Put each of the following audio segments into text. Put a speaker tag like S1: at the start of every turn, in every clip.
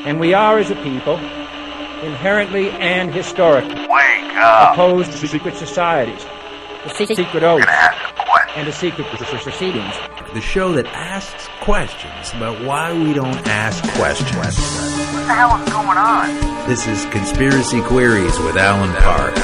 S1: And we are, as a people, inherently and historically
S2: Wake up.
S1: opposed to secret societies, the secret oaths, and the secret proceedings.
S3: The show that asks questions about why we don't ask questions.
S2: What the hell is going on?
S3: This is Conspiracy Queries with Alan Park.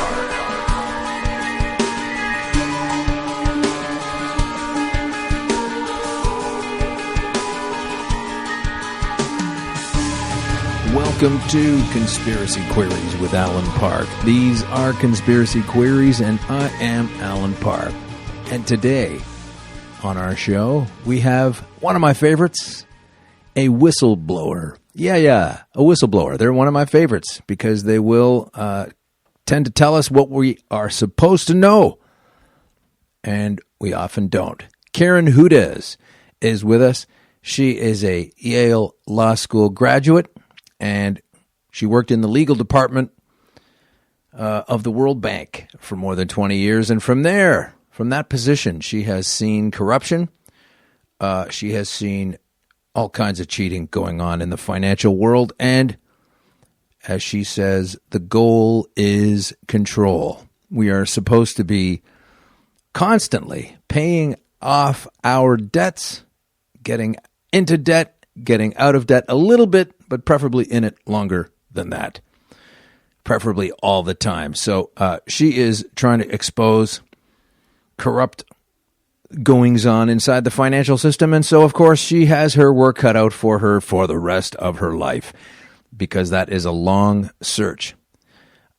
S3: Welcome to Conspiracy Queries with Alan Park. These are Conspiracy Queries, and I am Alan Park. And today on our show, we have one of my favorites, a whistleblower. Yeah, a whistleblower. They're one of my favorites because they will tend to tell us what we are supposed to know, and we often don't. Karen Hudes is with us. She is a Yale Law School graduate, and she worked in the legal department of the World Bank for more than 20 years. And from that position, she has seen corruption. She has seen all kinds of cheating going on in the financial world. And as she says, the goal is control. We are supposed to be constantly paying off our debts, getting into debt, getting out of debt a little bit, but preferably in it longer than that, preferably all the time. So she is trying to expose corrupt goings-on inside the financial system, and so, of course, she has her work cut out for her for the rest of her life, because that is a long search.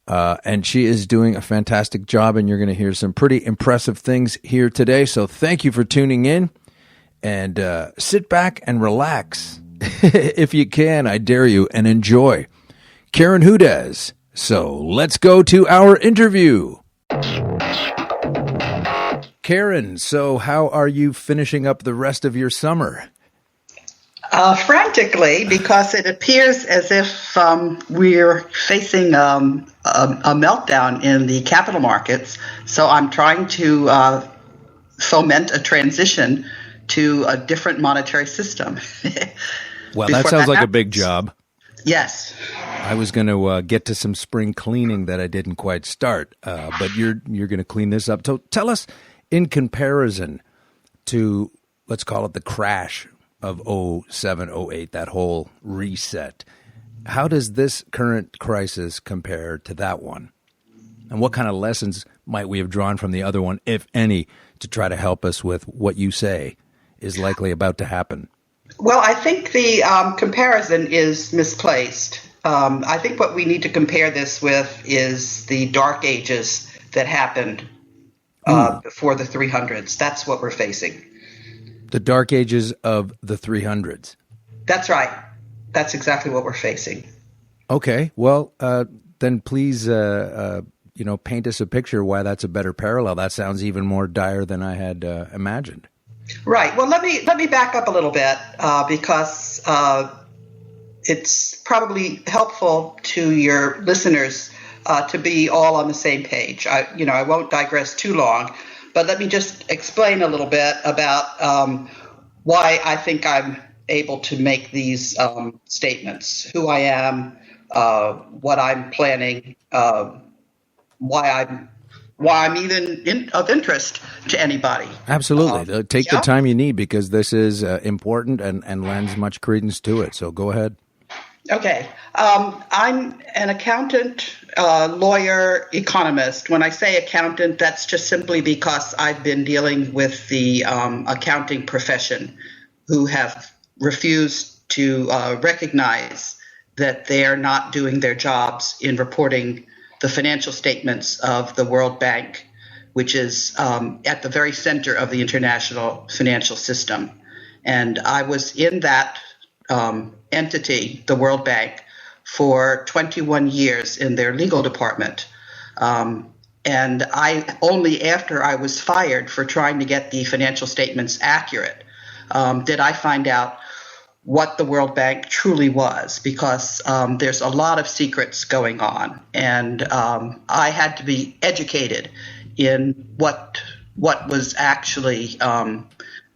S3: And she is doing a fantastic job, and you're going to hear some pretty impressive things here today. So thank you for tuning in, and sit back and relax. If you can, I dare you, and enjoy Karen Hudes. So let's go to our interview. Karen, so how are you finishing up the rest of your summer?
S4: Frantically, because it appears as if we're facing a meltdown in the capital markets. So I'm trying to foment a transition to a different monetary system.
S3: Well, that sounds like a big job.
S4: Yes.
S3: I was going to get to some spring cleaning that I didn't quite start, but you're going to clean this up. So tell us, in comparison to, let's call it the crash of 07, 08, that whole reset, how does this current crisis compare to that one? And what kind of lessons might we have drawn from the other one, if any, to try to help us with what you say is likely about to happen?
S4: Well, I think the comparison is misplaced. I think what we need to compare this with is the dark ages that happened before the 300s. That's what we're facing.
S3: The dark ages of the 300s.
S4: That's right. That's exactly what we're facing.
S3: Okay. Well, then please, paint us a picture why that's a better parallel. That sounds even more dire than I had imagined.
S4: Right. Well, let me back up a little bit because it's probably helpful to your listeners to be all on the same page. I won't digress too long, but let me just explain a little bit about why I think I'm able to make these statements, who I am, what I'm planning, why I'm even of interest to anybody.
S3: Absolutely. Take the time you need, because this is important and lends much credence to it. So go ahead. Okay.
S4: I'm an accountant, lawyer, economist. When I say accountant, that's just simply because I've been dealing with the accounting profession, who have refused to recognize that they're not doing their jobs in reporting the financial statements of the World Bank, which is at the very center of the international financial system. And I was in that entity, the World Bank, for 21 years in their legal department. And I only after I was fired for trying to get the financial statements accurate did I find out what the World Bank truly was, because there's a lot of secrets going on, and I had to be educated in what was actually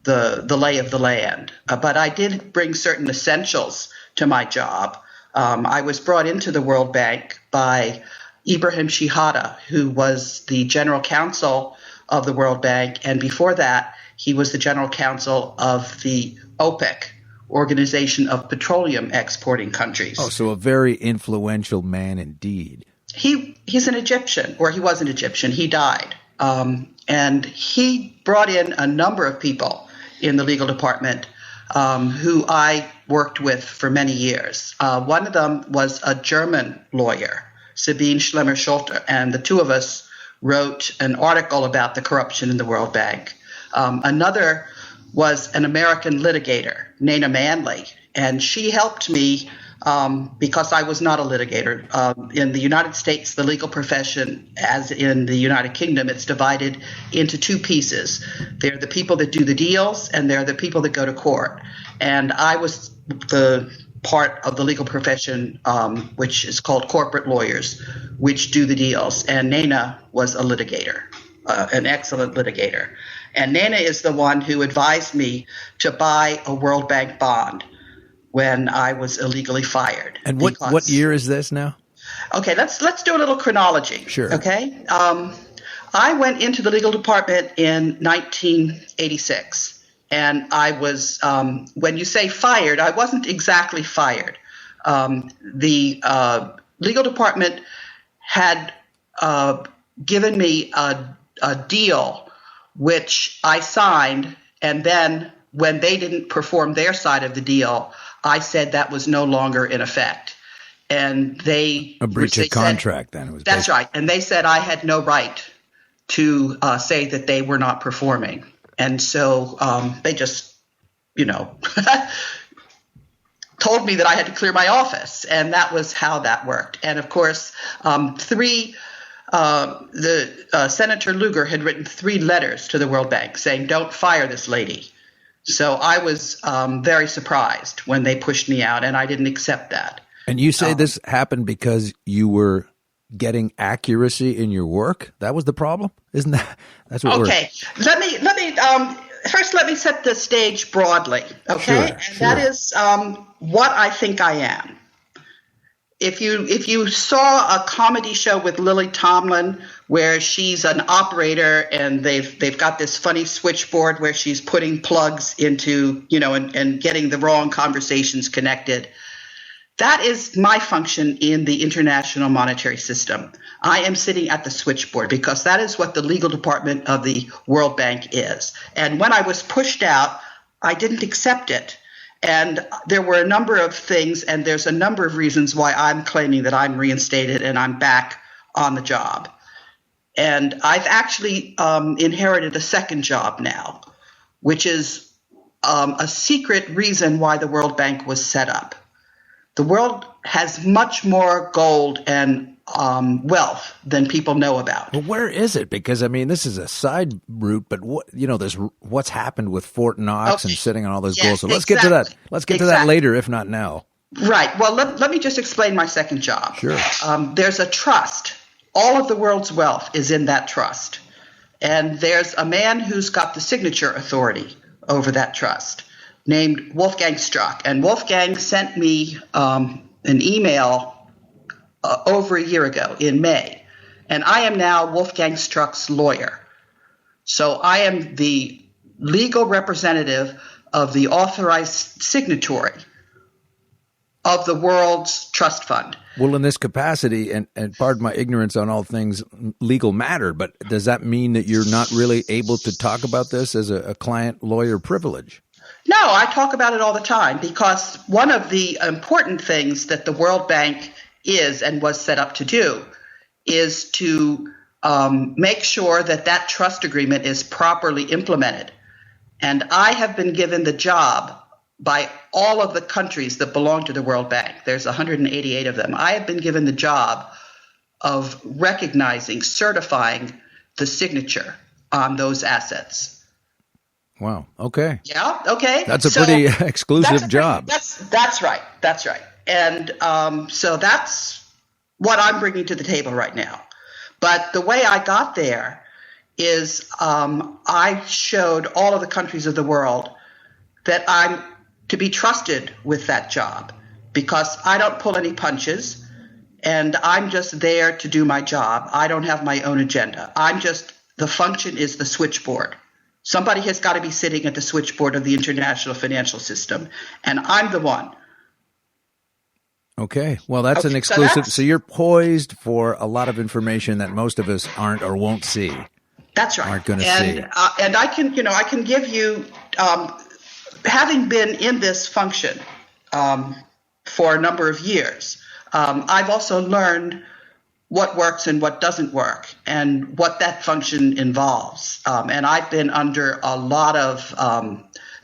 S4: the lay of the land. But I did bring certain essentials to my job, I was brought into the World Bank by Ibrahim Shihada, who was the general counsel of the World Bank, and before that, he was the general counsel of the OPEC, Organization of Petroleum Exporting Countries.
S3: Oh, so a very influential man indeed.
S4: He's an Egyptian, or he was an Egyptian. He died. And he brought in a number of people in the legal department who I worked with for many years. One of them was a German lawyer, Sabine Schlemmer-Schulte, and the two of us wrote an article about the corruption in the World Bank. Another was an American litigator, Nana Manley, and she helped me because I was not a litigator. In the United States, the legal profession, as in the United Kingdom, it's divided into two pieces. There are the people that do the deals, and there are the people that go to court. And I was the part of the legal profession which is called corporate lawyers, which do the deals. And Nana was a litigator, an excellent litigator. And Nana is the one who advised me to buy a World Bank bond when I was illegally fired.
S3: And what year is this now?
S4: Okay, let's do a little chronology.
S3: Sure.
S4: Okay. I went into the legal department in 1986. And I was, when you say fired, I wasn't exactly fired. The legal department had given me a deal which I signed, and then when they didn't perform their side of the deal, I said that was no longer in effect. And they
S3: a breach of contract then. It was
S4: that's right. And they said I had no right to say that they were not performing. And so they just, told me that I had to clear my office, and that was how that worked. And of course, Senator Lugar had written 3 letters to the World Bank saying, "Don't fire this lady." So I was very surprised when they pushed me out, and I didn't accept that.
S3: And you say this happened because you were getting accuracy in your work? That was the problem? Isn't that's what
S4: okay. Let me first let me set the stage broadly, okay?
S3: Sure.
S4: That is what I think I am. If you saw a comedy show with Lily Tomlin where she's an operator and they've got this funny switchboard where she's putting plugs into, and getting the wrong conversations connected, that is my function in the international monetary system. I am sitting at the switchboard because that is what the legal department of the World Bank is. And when I was pushed out, I didn't accept it. And there were a number of things, and there's a number of reasons why I'm claiming that I'm reinstated and I'm back on the job. And I've actually inherited a second job now, which is a secret reason why the World Bank was set up. The world has much more gold and wealth than people know about.
S3: Well, where is it? Because, this is a side route, but there's what's happened with Fort Knox and sitting on all those gold. So let's get to that. Let's get to that later, if not now.
S4: Right. Well, let me just explain my second job.
S3: Sure.
S4: There's a trust. All of the world's wealth is in that trust. And there's a man who's got the signature authority over that trust, named Wolfgang Struck. And Wolfgang sent me an email over a year ago in May. And I am now Wolfgang Struck's lawyer. So I am the legal representative of the authorized signatory of the world's trust fund.
S3: Well, in this capacity, and pardon my ignorance on all things legal matter, but does that mean that you're not really able to talk about this as a client-lawyer privilege?
S4: No, I talk about it all the time because one of the important things that the World Bank is and was set up to do is to make sure that that trust agreement is properly implemented. And I have been given the job by all of the countries that belong to the World Bank. There's 188 of them. I have been given the job of recognizing, certifying the signature on those assets.
S3: Wow. Okay.
S4: Yeah. Okay.
S3: That's a pretty exclusive job.
S4: That's right. That's right. And so that's what I'm bringing to the table right now. But the way I got there is I showed all of the countries of the world that I'm to be trusted with that job. because I don't pull any punches, and I'm just there to do my job. I don't have my own agenda. The function is the switchboard. Somebody has got to be sitting at the switchboard of the international financial system, and I'm the one.
S3: Okay. Well, that's an exclusive. So you're poised for a lot of information that most of us aren't or won't see.
S4: That's right.
S3: Aren't going to see.
S4: And I can give you, having been in this function for a number of years, I've also learned what works and what doesn't work and what that function involves. And I've been under a lot of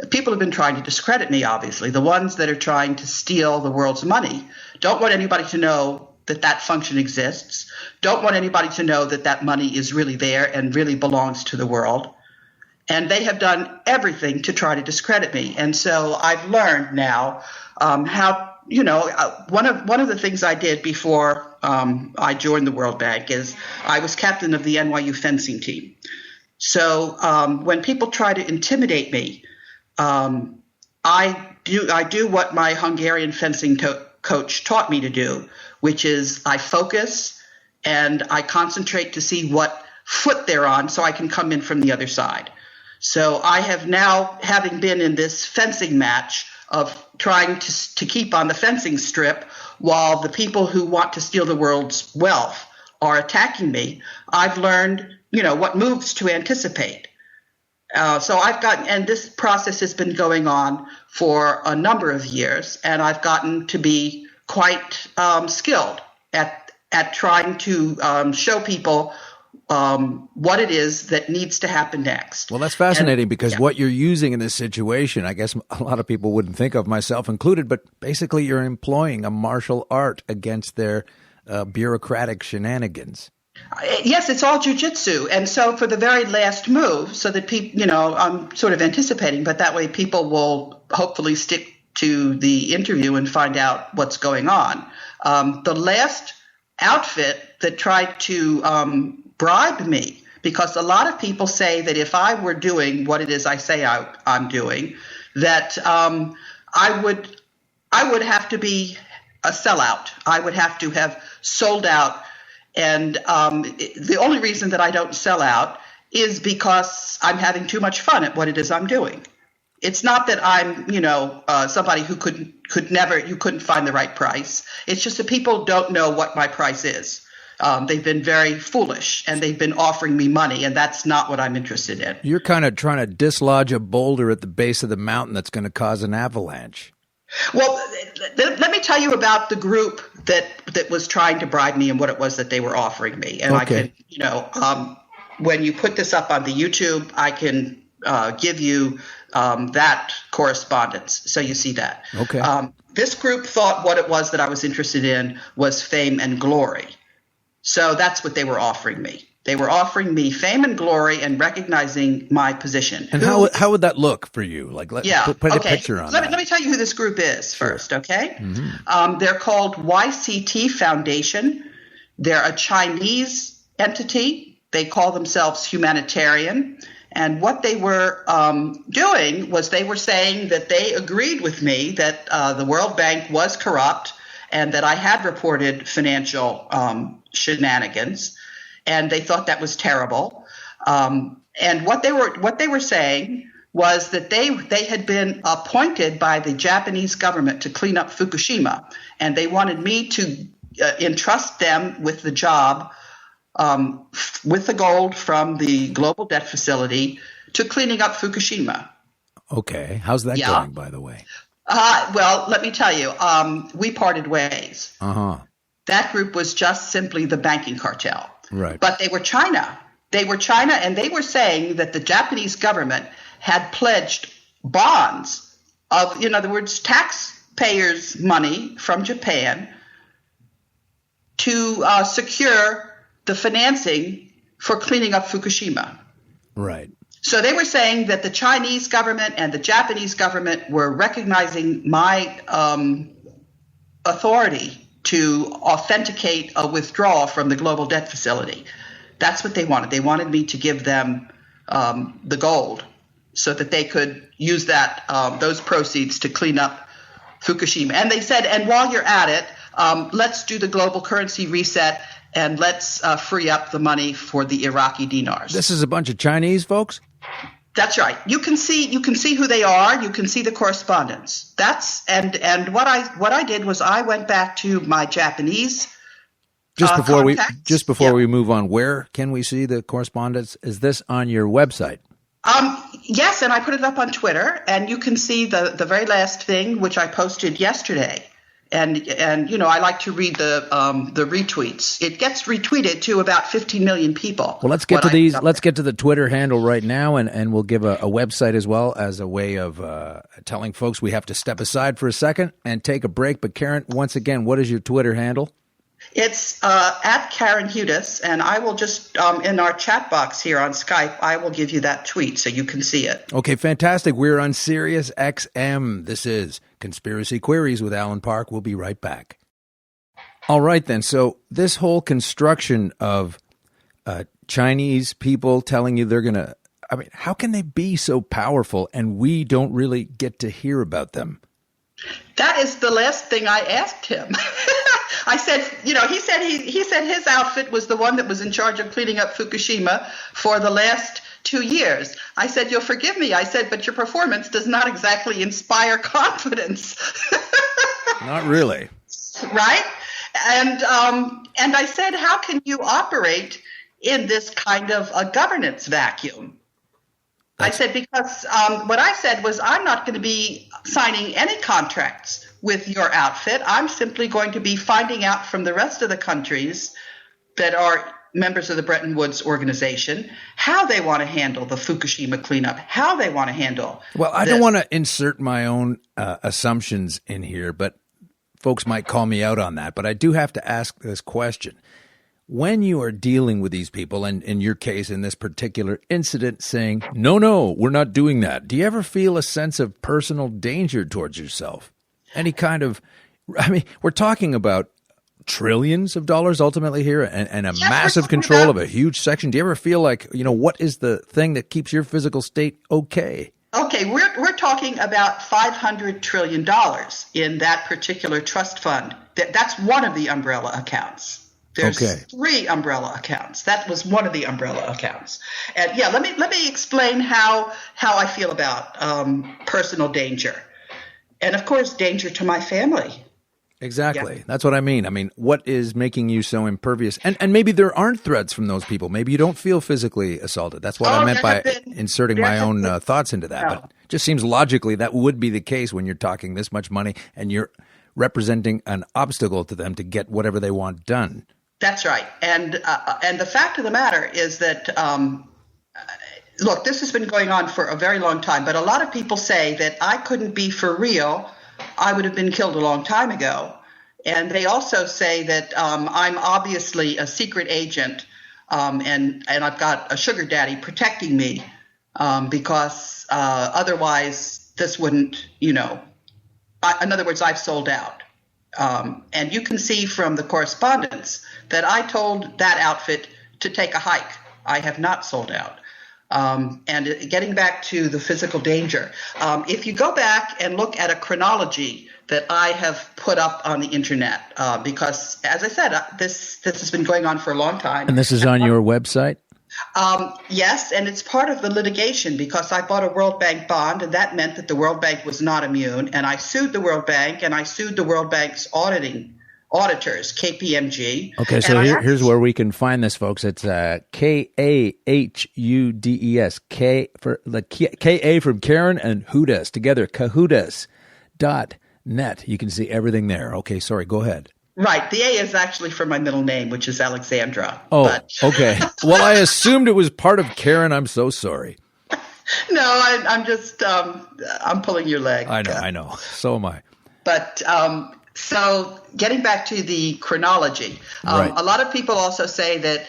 S4: people have been trying to discredit me, obviously. The ones that are trying to steal the world's money don't want anybody to know that function exists, don't want anybody to know that money is really there and really belongs to the world. And they have done everything to try to discredit me. And so I've learned now how, one of the things I did before I joined the World Bank is I was captain of the NYU fencing team. So when people try to intimidate me, I do what my Hungarian fencing coach taught me to do, which is I focus and I concentrate to see what foot they're on so I can come in from the other side. So I have now, having been in this fencing match of trying to keep on the fencing strip while the people who want to steal the world's wealth are attacking me, I've learned, what moves to anticipate. And this process has been going on for a number of years, and I've gotten to be quite skilled at trying to show people what it is that needs to happen next.
S3: Well, that's fascinating because what you're using in this situation, I guess a lot of people wouldn't think of, myself included, but basically you're employing a martial art against their bureaucratic shenanigans.
S4: Yes, it's all jujitsu. And so for the very last move, so that people, I'm sort of anticipating, but that way people will hopefully stick to the interview and find out what's going on. The last outfit that tried to bribe me, because a lot of people say that if I were doing what it is I say I'm doing, that I would have to be a sellout. I would have to have sold out. And the only reason that I don't sell out is because I'm having too much fun at what it is I'm doing. It's not that I'm, somebody who you couldn't find the right price. It's just that people don't know what my price is. They've been very foolish and they've been offering me money, and that's not what I'm interested in.
S3: You're kind of trying to dislodge a boulder at the base of the mountain that's going to cause an avalanche.
S4: Well, let me tell you about the group that was trying to bribe me and what it was that they were offering me. And
S3: okay.
S4: I can, when you put this up on the YouTube, I can give you that correspondence so you see that.
S3: Okay.
S4: This group thought what it was that I was interested in was fame and glory. So that's what they were offering me. They were offering me fame and glory and recognizing my position.
S3: And how would that look for you? Like, put a picture on
S4: Let me tell you who this group is first, okay? Mm-hmm. They're called YCT Foundation. They're a Chinese entity. They call themselves humanitarian. And what they were doing was they were saying that they agreed with me that the World Bank was corrupt and that I had reported financial shenanigans. And they thought that was terrible. And what they were saying was that they had been appointed by the Japanese government to clean up Fukushima, and they wanted me to entrust them with the job, with the gold from the global debt facility, to cleaning up Fukushima.
S3: Okay, how's that going, by the way?
S4: Well, let me tell you, we parted ways. That group was just simply the banking cartel.
S3: Right.
S4: But they were China. And they were saying that the Japanese government had pledged bonds of, in other words, taxpayers' money from Japan to secure the financing for cleaning up Fukushima.
S3: Right.
S4: So they were saying that the Chinese government and the Japanese government were recognizing my authority to authenticate a withdrawal from the global debt facility. That's what they wanted. They wanted me to give them the gold so that they could use those proceeds to clean up Fukushima. And they said, and while you're at it, let's do the global currency reset and let's free up the money for the Iraqi dinars.
S3: This is a bunch of Chinese folks?
S4: That's right. You can see who they are. You can see the correspondence. And what I did was I went back to my Japanese
S3: Just before we move on, where can we see the correspondence? Is this on your website?
S4: Yes, and I put it up on Twitter, and you can see the very last thing, which I posted yesterday. And I like to read the retweets. It gets retweeted to about 15 million people.
S3: Well, let's get to these. Let's get to the Twitter handle right now, and we'll give a website as well as a way of telling folks we have to step aside for a second and take a break. But Karen, once again, what is your Twitter handle?
S4: It's at Karen Hudes, and I will just, in our chat box here on Skype, I will give you that tweet so you can see it.
S3: Okay, fantastic. We're on Sirius XM. This is Conspiracy Queries with Alan Park. We'll be right back. All right, then. So this whole construction of Chinese people telling you they're going to, I mean, how can they be so powerful and we don't really get to hear about them?
S4: That is the last thing I asked him. I said, he said his outfit was the one that was in charge of cleaning up Fukushima for the last 2 years. I said, you'll forgive me. I said, but your performance does not exactly inspire confidence.
S3: Not really.
S4: Right? And I said, how can you operate in this kind of a governance vacuum? I said, because what I said was, I'm not going to be signing any contracts with your outfit. I'm simply going to be finding out from the rest of the countries that are members of the Bretton Woods organization how they want to handle the Fukushima cleanup, how they want to handle.
S3: Well, I don't want to insert my own assumptions in here, but folks might call me out on that. But I do have to ask this question. When you are dealing with these people, and in your case, in this particular incident, saying, no, we're not doing that, do you ever feel a sense of personal danger towards yourself? Any kind of, I mean, we're talking about trillions of dollars ultimately here and a massive control of a huge section. Do you ever feel like, what is the thing that keeps your physical state okay? Okay,
S4: we're talking about $500 trillion in that particular trust fund. That's one of the umbrella accounts. There's 3 umbrella accounts. That was one of the umbrella accounts. And yeah, let me explain how I feel about personal danger. And of course, danger to my family.
S3: Exactly. Yeah. That's what I mean. I mean, what is making you so impervious? And maybe there aren't threats from those people. Maybe you don't feel physically assaulted. That's what I meant by inserting my own thoughts into that. No. But it just seems logically that would be the case when you're talking this much money and you're representing an obstacle to them to get whatever they want done.
S4: That's right. And the fact of the matter is that, look, this has been going on for a very long time, but a lot of people say that I couldn't be for real. I would have been killed a long time ago. And they also say that I'm obviously a secret agent and I've got a sugar daddy protecting me because otherwise this wouldn't, in other words, I've sold out. And you can see from the correspondence that I told that outfit to take a hike. I have not sold out. And getting back to the physical danger, if you go back and look at a chronology that I have put up on the internet, because as I said, this has been going on for a long time.
S3: And this is on your website?
S4: Yes, and it's part of the litigation because I bought a World Bank bond, and that meant that the World Bank was not immune. And I sued the World Bank, and I sued the World Bank's auditors, KPMG.
S3: Okay, so here's where we can find this, folks. It's KAHUDES, K-A from Karen and Hudes together, kahudes.net. You can see everything there. Okay, sorry, go ahead.
S4: Right. The A is actually for my middle name, which is Alexandra.
S3: Oh, okay. Well, I assumed it was part of Karen. I'm so sorry.
S4: No, I'm just, I'm pulling your leg.
S3: I know. So am I.
S4: But so getting back to the chronology,
S3: right.
S4: A lot of people also say that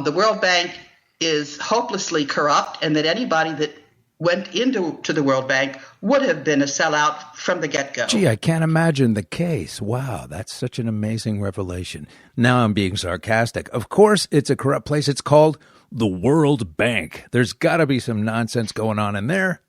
S4: the World Bank is hopelessly corrupt and that anybody that went into the World Bank would have been a sellout from the get-go.
S3: Gee, I can't imagine the case. Wow, that's such an amazing revelation. Now I'm being sarcastic. Of course, it's a corrupt place. It's called the World Bank. There's got to be some nonsense going on in there.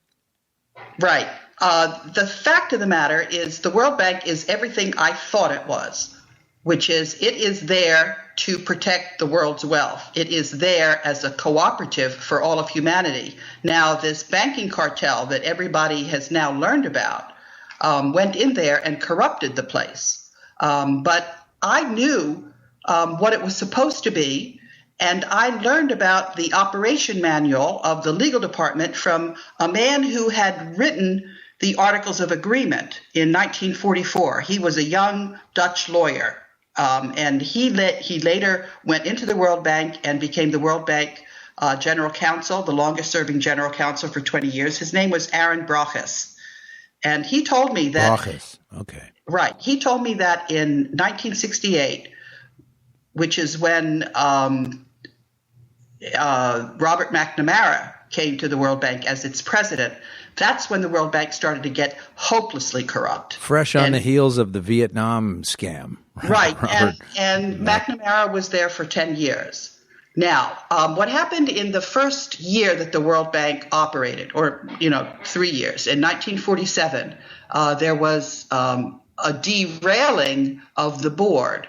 S4: Right. The fact of the matter is the World Bank is everything I thought it was, which is it is there to protect the world's wealth. It is there as a cooperative for all of humanity. Now, this banking cartel that everybody has now learned about went in there and corrupted the place. But I knew what it was supposed to be, and I learned about the operation manual of the legal department from a man who had written the Articles of Agreement in 1944. He was a young Dutch lawyer, and he later went into the World Bank and became the World Bank General Counsel, the longest-serving General Counsel for 20 years. His name was Aaron Brochus, and he told me that.
S3: Brochus, okay.
S4: Right. He told me that in 1968, which is when Robert McNamara came to the World Bank as its president, that's when the World Bank started to get hopelessly corrupt.
S3: Fresh on the heels of the Vietnam scam.
S4: Right. And McNamara was there for 10 years. Now, what happened in the first year that the World Bank operated, or, 3 years, in 1947, there was a derailing of the board.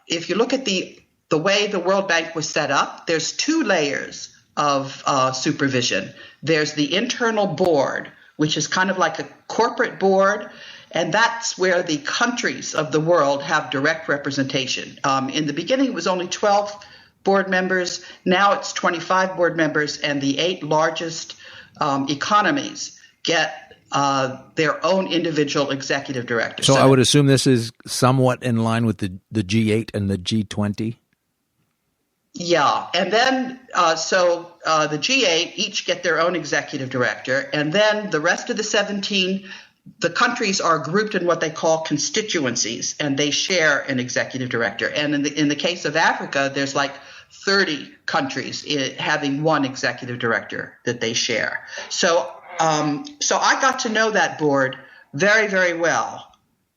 S4: If you look at the way the World Bank was set up, there's two layers of supervision. There's the internal board, which is kind of like a corporate board, and that's where the countries of the world have direct representation. In the beginning, it was only 12 board members. Now it's 25 board members, and the 8 largest economies get their own individual executive directors.
S3: So I would assume this is somewhat in line with the G8 and the G20?
S4: Yeah, and then the G8 each get their own executive director, and then the rest of the 17, the countries are grouped in what they call constituencies, and they share an executive director. And in the case of Africa, there's like 30 countries having one executive director that they share. So I got to know that board very, very well,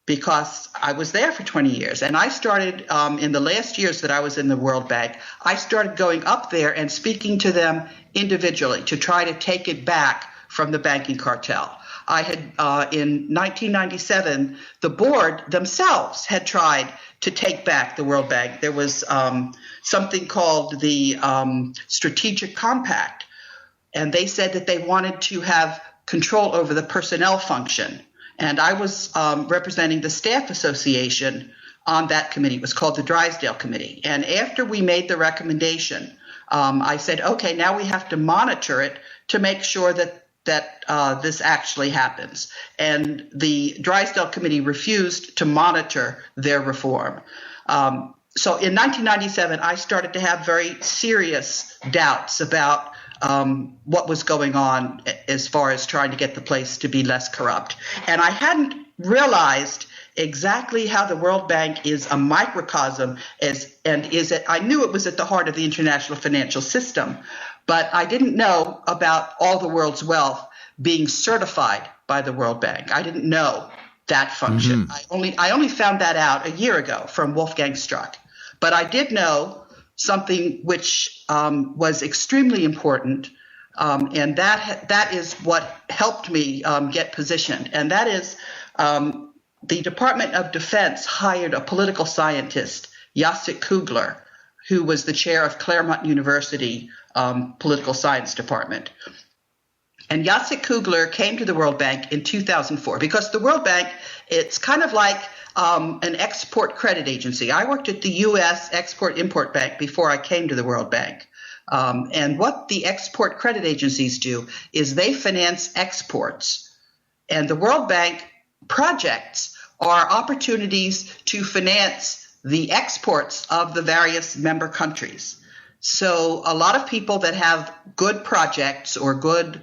S4: because I was there for 20 years. And I started, in the last years that I was in the World Bank, I started going up there and speaking to them individually to try to take it back from the banking cartel. I had, in 1997, the board themselves had tried to take back the World Bank. There was something called the Strategic Compact, and they said that they wanted to have control over the personnel function. And I was representing the staff association on that committee. It was called the Drysdale Committee. And after we made the recommendation, I said, okay, now we have to monitor it to make sure that this actually happens. And the Drysdale Committee refused to monitor their reform. So in 1997, I started to have very serious doubts about what was going on as far as trying to get the place to be less corrupt. And I hadn't realized exactly how the World Bank is a microcosm I knew it was at the heart of the international financial system, but I didn't know about all the world's wealth being certified by the World Bank. I didn't know that function. Mm-hmm. I only found that out a year ago from Wolfgang Struck. But I did know something which was extremely important, and that is what helped me get positioned. And that is the Department of Defense hired a political scientist, Jacek Kugler, who was the chair of Claremont University Political Science Department. And Jacek Kugler came to the World Bank in 2004 because the World Bank, it's kind of like an export credit agency. I worked at the U.S. Export-Import Bank before I came to the World Bank. And what the export credit agencies do is they finance exports. And the World Bank projects are opportunities to finance the exports of the various member countries. So a lot of people that have good projects or good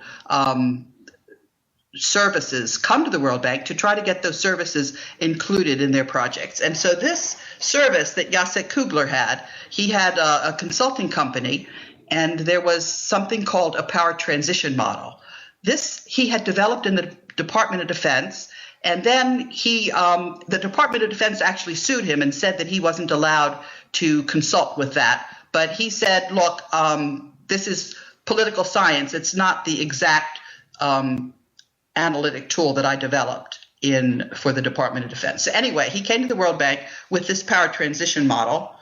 S4: services come to the World Bank to try to get those services included in their projects. And so this service that Jacek Kugler had, he had a consulting company, and there was something called a power transition model. This he had developed in the Department of Defense, and then the Department of Defense actually sued him and said that he wasn't allowed to consult with that. But he said, look, this is political science. It's not the exact analytic tool that I developed for the Department of Defense. So anyway, he came to the World Bank with this power transition model,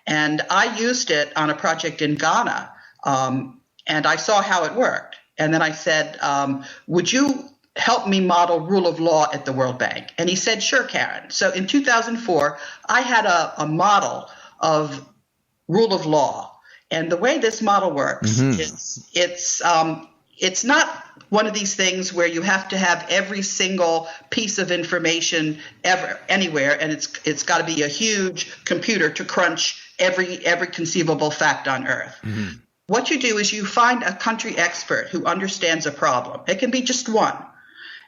S4: and I used it on a project in Ghana, and I saw how it worked. And then I said, would you help me model rule of law at the World Bank? And he said, sure, Karen. So in 2004, I had a model of rule of law. And the way this model works is it's not one of these things where you have to have every single piece of information anywhere, and it's got to be a huge computer to crunch every conceivable fact on earth. Mm-hmm. What you do is you find a country expert who understands a problem. It can be just one.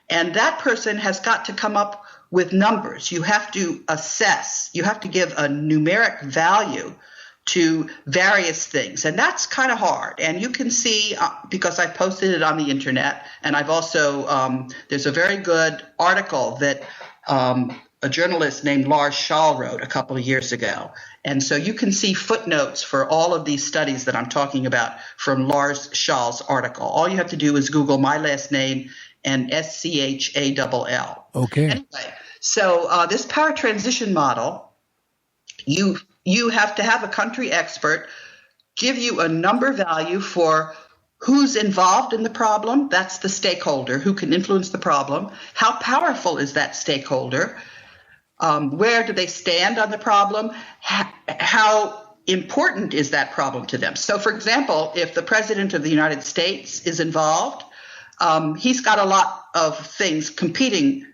S4: And that person has got to come up with numbers. You have to assess. You have to give a numeric value to various things. And that's kind of hard. And you can see, because I posted it on the internet, and I've also, there's a very good article that a journalist named Lars Schall wrote a couple of years ago. And so you can see footnotes for all of these studies that I'm talking about from Lars Schall's article. All you have to do is Google my last name and SCHALL.
S3: Okay.
S4: Anyway, so this power transition model, you have to have a country expert give you a number value for who's involved in the problem. That's the stakeholder who can influence the problem. How powerful is that stakeholder? Where do they stand on the problem? How important is that problem to them? So, for example, if the President of the United States is involved, he's got a lot of things competing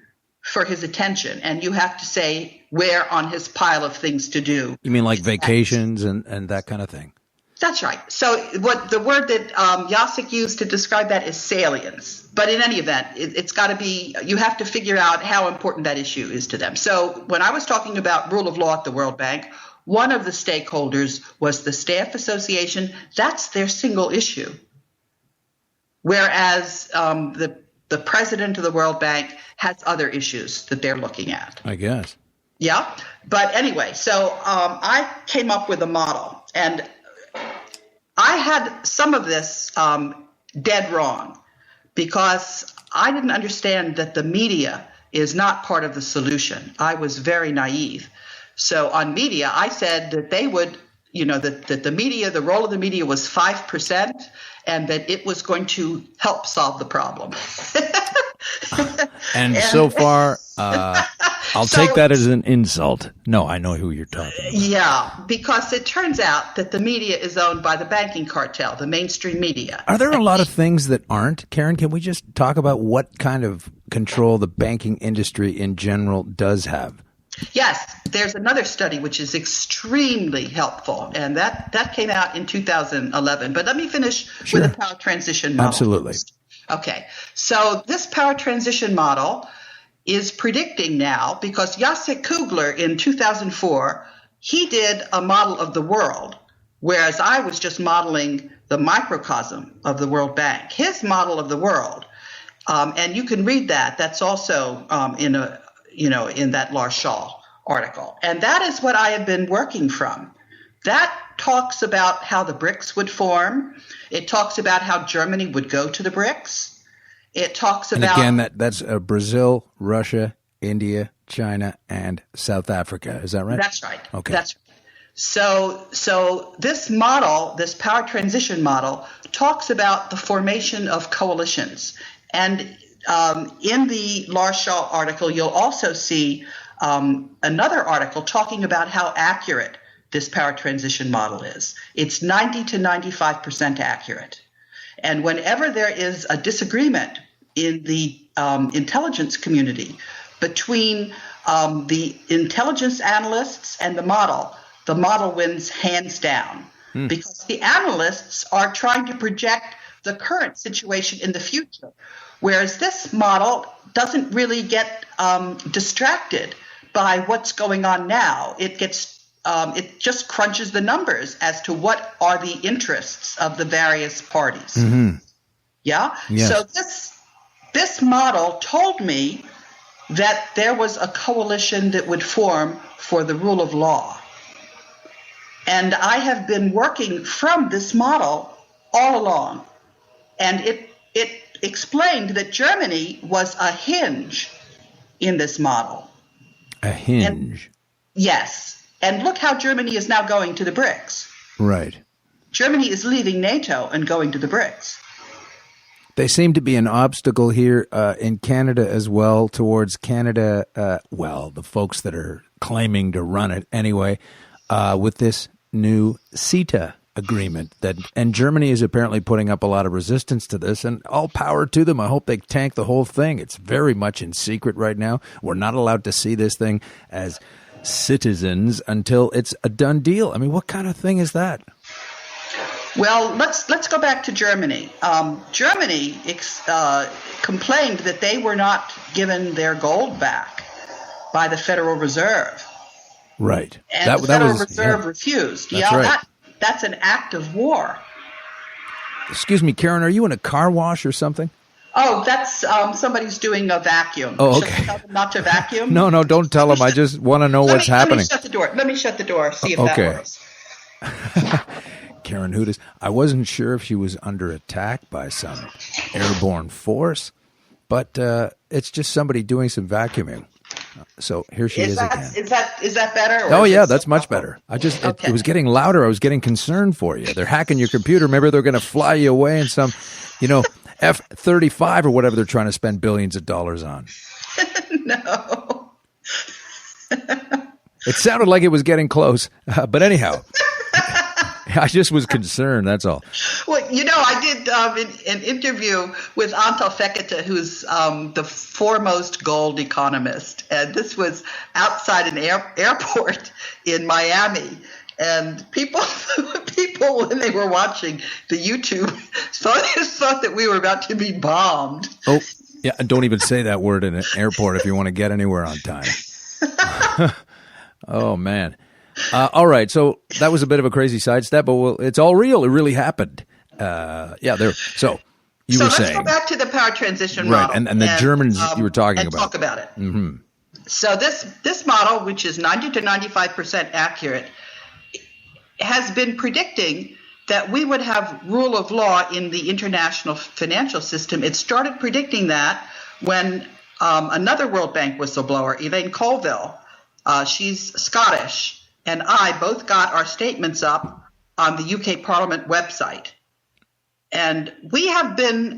S4: for his attention, and you have to say where on his pile of things to do. You
S3: mean like vacations and that kind of thing?
S4: That's right. So what the word that Jacek used to describe that is salience. But in any event, it's got to be, you have to figure out how important that issue is to them. So when I was talking about rule of law at the World Bank, one of the stakeholders was the Staff Association. That's their single issue. Whereas the president of the World Bank has other issues that they're looking at.
S3: I guess.
S4: Yeah. But anyway, so I came up with a model, and I had some of this dead wrong because I didn't understand that the media is not part of the solution. I was very naive. So on media, I said that they would, that the media, the role of the media was 5%, and that it was going to help solve the problem.
S3: and so far, I'll take that as an insult. No, I know who you're talking about.
S4: Yeah, because it turns out that the media is owned by the banking cartel, the mainstream media.
S3: Are there a lot of things that aren't? Karen, can we just talk about what kind of control the banking industry in general does have?
S4: Yes, there's another study which is extremely helpful, and that came out in 2011. But let me finish with the power transition model.
S3: Absolutely.
S4: Okay, so this power transition model is predicting now, because Jacek Kugler in 2004, he did a model of the world, whereas I was just modeling the microcosm of the World Bank. His model of the world, and you can read that. That's also in that Lars Schall article. And that is what I have been working from. That talks about how the BRICS would form. It talks about how Germany would go to the BRICS. It talks about...
S3: And again, that's Brazil, Russia, India, China, and South Africa. Is that right?
S4: That's right.
S3: Okay.
S4: That's right. So this model, this power transition model, talks about the formation of coalitions. And in the Lars Schall article, you'll also see another article talking about how accurate this power transition model is. It's 90 to 95% accurate. And whenever there is a disagreement in the intelligence community between the intelligence analysts and the model wins hands down, because the analysts are trying to project the current situation in the future, whereas this model doesn't really get distracted by what's going on now. It just crunches the numbers as to what are the interests of the various parties. Mm-hmm. Yeah?
S3: Yes.
S4: So this model told me that there was a coalition that would form for the rule of law. And I have been working from this model all along. And it explained that Germany was a hinge in this model.
S3: A hinge.
S4: Yes. And look how Germany is now going to the BRICS.
S3: Right.
S4: Germany is leaving NATO and going to the BRICS.
S3: They seem to be an obstacle here in Canada as well, towards Canada, the folks that are claiming to run it anyway, with this new CETA agreement. And Germany is apparently putting up a lot of resistance to this, and all power to them. I hope they tank the whole thing. It's very much in secret right now. We're not allowed to see this thing as citizens until it's a done deal. I mean, what kind of thing is that?
S4: Well, let's go back to Germany. Germany complained that they were not given their gold back by the Federal Reserve.
S3: Right.
S4: And the Federal Reserve refused.
S3: That's right.
S4: That's an act of war.
S3: Excuse me, Karen, are you in a car wash or something?
S4: Oh, that's somebody's doing a vacuum.
S3: Oh, okay.
S4: Should I tell them not to vacuum?
S3: No, don't tell them. I just want to know what's happening.
S4: Let me shut the door. Let me shut the door, see if that works.
S3: Karen Hudes. I wasn't sure if she was under attack by some airborne force, but it's just somebody doing some vacuuming. So here she is again.
S4: Is that better?
S3: Oh yeah, that's much better. It was getting louder. I was getting concerned for you. They're hacking your computer. Maybe they're going to fly you away in some, F-35 or whatever they're trying to spend billions of dollars on.
S4: No.
S3: It sounded like it was getting close, but anyhow. I just was concerned, that's all.
S4: Well, I did an interview with Antal Fekete, who's the foremost gold economist. And this was outside an airport in Miami. And people, when they were watching the YouTube, thought that we were about to be bombed.
S3: Oh, yeah, don't even say that word in an airport if you want to get anywhere on time. Oh, man. All right, so that was a bit of a crazy sidestep, but it's all real. It really happened. So you were saying. So
S4: let's go back to the power transition model.
S3: Right, and the Germans you were talking about.
S4: Talk about it.
S3: Mm-hmm.
S4: So this model, which is 90 to 95% accurate, has been predicting that we would have rule of law in the international financial system. It started predicting that when another World Bank whistleblower, Elaine Colville, she's Scottish, and I both got our statements up on the UK Parliament website. And we have been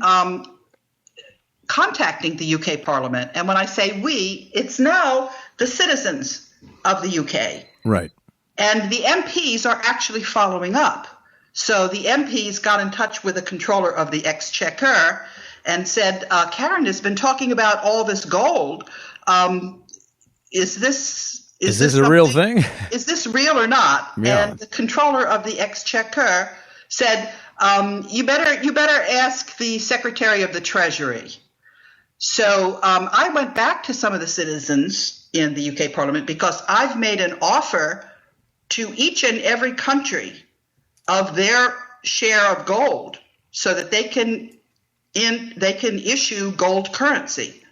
S4: contacting the UK Parliament. And when I say we, it's now the citizens of the UK.
S3: Right.
S4: And the MPs are actually following up. So the MPs got in touch with the controller of the Exchequer and said, Karen has been talking about all this gold. Is this
S3: a real thing?
S4: Is this real or not?
S3: Yeah.
S4: And the controller of the Exchequer said, you better ask the Secretary of the Treasury. So I went back to some of the citizens in the UK Parliament because I've made an offer to each and every country of their share of gold so that they can issue gold currency.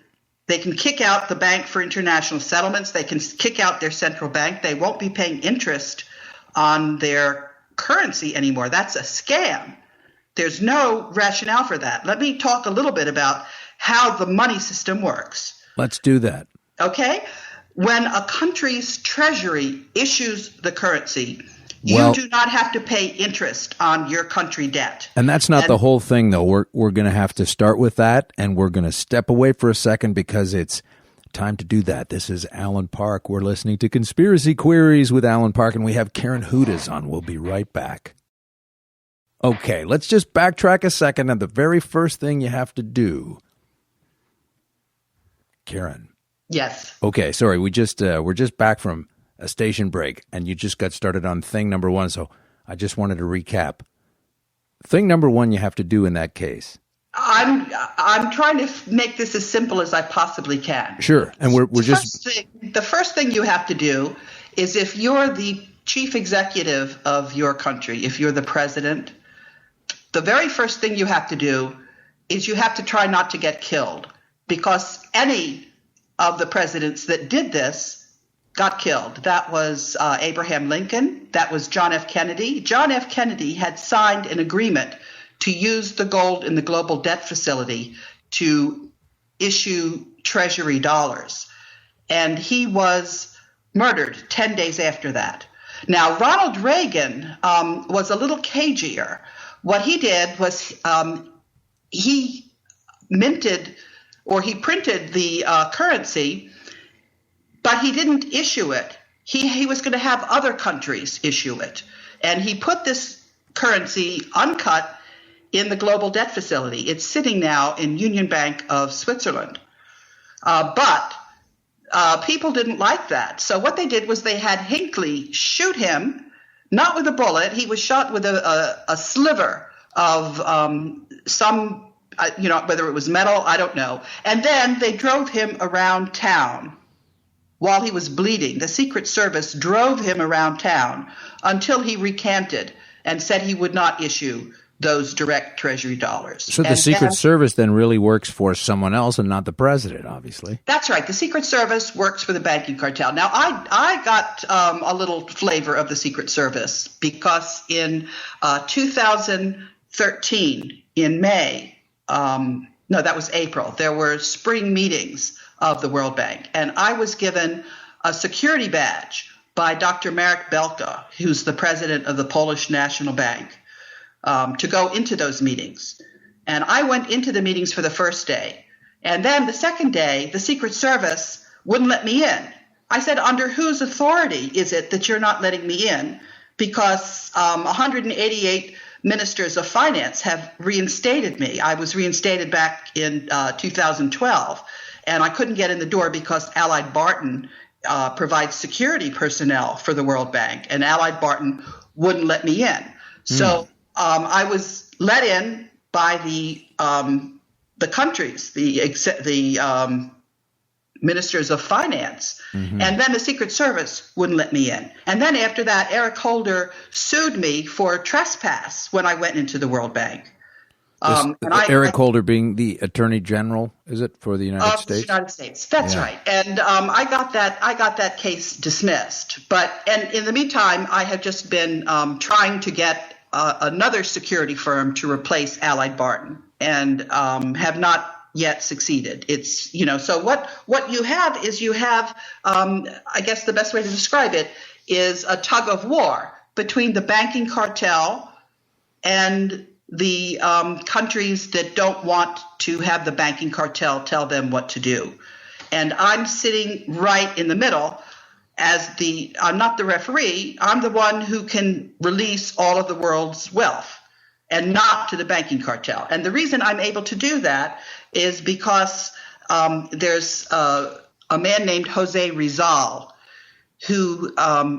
S4: They can kick out the Bank for International Settlements. They can kick out their central bank. They won't be paying interest on their currency anymore. That's a scam. There's no rationale for that. Let me talk a little bit about how the money system works.
S3: Let's do that.
S4: Okay? When a country's treasury issues the currency, you do not have to pay interest on your country debt.
S3: And that's not the whole thing, though. We're going to have to start with that, and we're going to step away for a second because it's time to do that. This is Alan Park. We're listening to Conspiracy Queries with Alan Park, and we have Karen Hudes on. We'll be right back. Okay, let's just backtrack a second, and the very first thing you have to do, Karen.
S4: Yes.
S3: Okay, sorry. We're just back from a station break, and you just got started on thing number one, so I just wanted to recap. Thing number one you have to do in that case.
S4: I'm trying to make this as simple as I possibly can.
S3: Sure, and
S4: the first thing you have to do is, if you're the chief executive of your country, if you're the president, the very first thing you have to do is you have to try not to get killed, because any of the presidents that did this got killed. That was Abraham Lincoln. That was John F. Kennedy. John F. Kennedy had signed an agreement to use the gold in the global debt facility to issue treasury dollars. And he was murdered 10 days after that. Now, Ronald Reagan was a little cagier. What he did was he printed the currency, but he didn't issue it. He was going to have other countries issue it. And he put this currency uncut in the global debt facility. It's sitting now in Union Bank of Switzerland. But people didn't like that. So what they did was they had Hinckley shoot him, not with a bullet. He was shot with a sliver of some, whether it was metal, I don't know. And then they drove him around town while he was bleeding. The Secret Service drove him around town until he recanted and said he would not issue those direct treasury dollars.
S3: So the Secret Service then really works for someone else and not the president, obviously.
S4: That's right. The Secret Service works for the banking cartel. Now, I got a little flavor of the Secret Service because in 2013, in May, no, that was April, there were spring meetings of the World Bank, and I was given a security badge by Dr. Marek Belka, who's the president of the Polish National Bank, to go into those meetings. And I went into the meetings for the first day. And then the second day, the Secret Service wouldn't let me in. I said, under whose authority is it that you're not letting me in? Because 188 ministers of finance have reinstated me. I was reinstated back in 2012, and I couldn't get in the door because Allied Barton provides security personnel for the World Bank, and Allied Barton wouldn't let me in. So I was let in by the countries, the ministers of finance, and then the Secret Service wouldn't let me in. And then after that, Eric Holder sued me for trespass when I went into the World Bank.
S3: Eric Holder being the Attorney General, is it, for the United States?
S4: The United States. That's right. And I got that case dismissed. And in the meantime, I have just been trying to get another security firm to replace Allied Barton, and have not yet succeeded. It's, so what you have is I guess the best way to describe it is a tug of war between the banking cartel and the countries that don't want to have the banking cartel tell them what to do. And I'm sitting right in the middle I'm not the referee, I'm the one who can release all of the world's wealth and not to the banking cartel. And the reason I'm able to do that is because there's a man named Jose Rizal who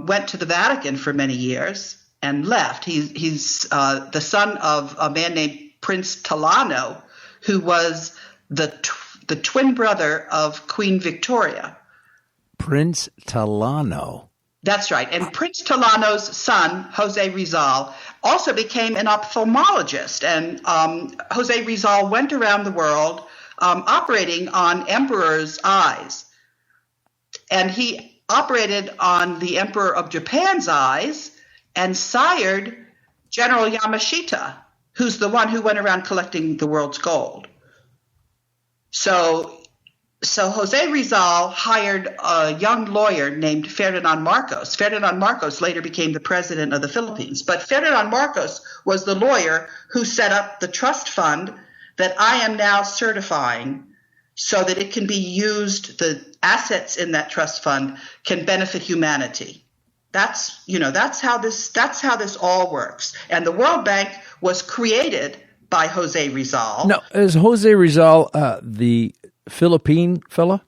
S4: went to the Vatican for many years and left. He's the son of a man named Prince Talano, who was the twin brother of Queen Victoria.
S3: Prince Talano.
S4: That's right. And Prince Talano's son, Jose Rizal, also became an ophthalmologist. And Jose Rizal went around the world operating on emperors' eyes. And he operated on the Emperor of Japan's eyes and sired General Yamashita, who's the one who went around collecting the world's gold. So Jose Rizal hired a young lawyer named Ferdinand Marcos. Ferdinand Marcos later became the president of the Philippines. But Ferdinand Marcos was the lawyer who set up the trust fund that I am now certifying so that it can be used, the assets in that trust fund can benefit humanity. That's how this all works. And the World Bank was created by Jose Rizal.
S3: Now, is Jose Rizal the Philippine fella?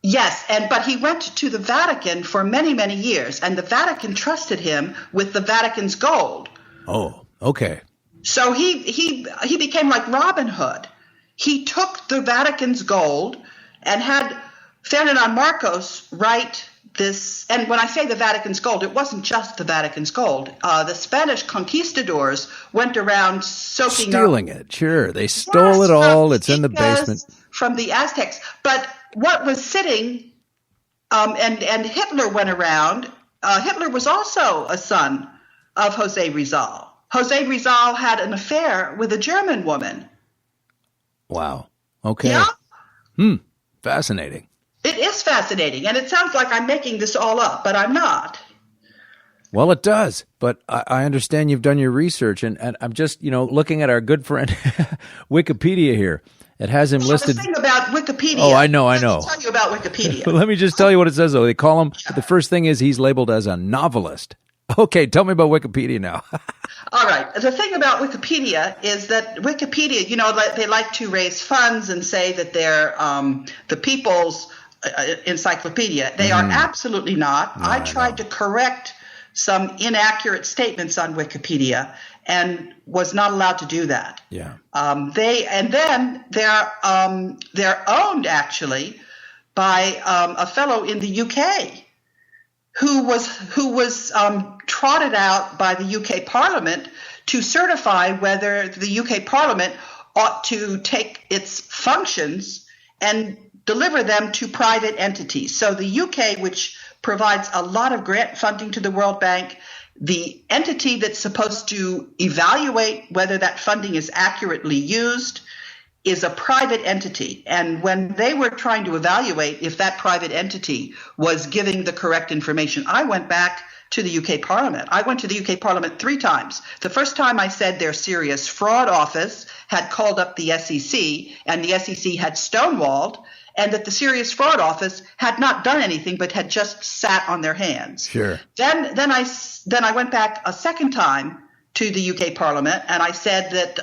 S4: Yes, but he went to the Vatican for many, many years, and the Vatican trusted him with the Vatican's gold.
S3: Oh, okay.
S4: So he became like Robin Hood. He took the Vatican's gold and had Ferdinand Marcos write this. And when I say the Vatican's gold, it wasn't just the Vatican's gold. The Spanish conquistadors went around
S3: stealing it. Sure, they stole it all. It's in the basement
S4: from the Aztecs. But what was sitting, and Hitler went around. Hitler was also a son of Jose Rizal. Jose Rizal had an affair with a German woman.
S3: Wow. Okay.
S4: Yeah.
S3: Fascinating.
S4: It is fascinating, and it sounds like I'm making this all up, but I'm not.
S3: Well, it does, but I understand you've done your research, and I'm just, looking at our good friend Wikipedia here. It has him listed.
S4: The thing about Wikipedia.
S3: Oh, I know.
S4: Let me tell you about Wikipedia.
S3: Let me just tell you what it says, though. They call him, the first thing is he's labeled as a novelist. Okay, tell me about Wikipedia now.
S4: All right. The thing about Wikipedia is that Wikipedia, they like to raise funds and say that they're the people's encyclopedia. They are absolutely not. I tried to correct some inaccurate statements on Wikipedia and was not allowed to do that.
S3: Yeah.
S4: They're owned actually by a fellow in the UK who was trotted out by the UK Parliament to certify whether the UK Parliament ought to take its functions and deliver them to private entities. So the UK, which provides a lot of grant funding to the World Bank, the entity that's supposed to evaluate whether that funding is accurately used is a private entity. And when they were trying to evaluate if that private entity was giving the correct information, I went back to the UK Parliament. I went to the UK Parliament 3 times. The first time I said their serious fraud office had called up the SEC and the SEC had stonewalled, and that the serious fraud office had not done anything but had just sat on their hands.
S3: Sure.
S4: Then I went back a second time to the UK Parliament, and I said that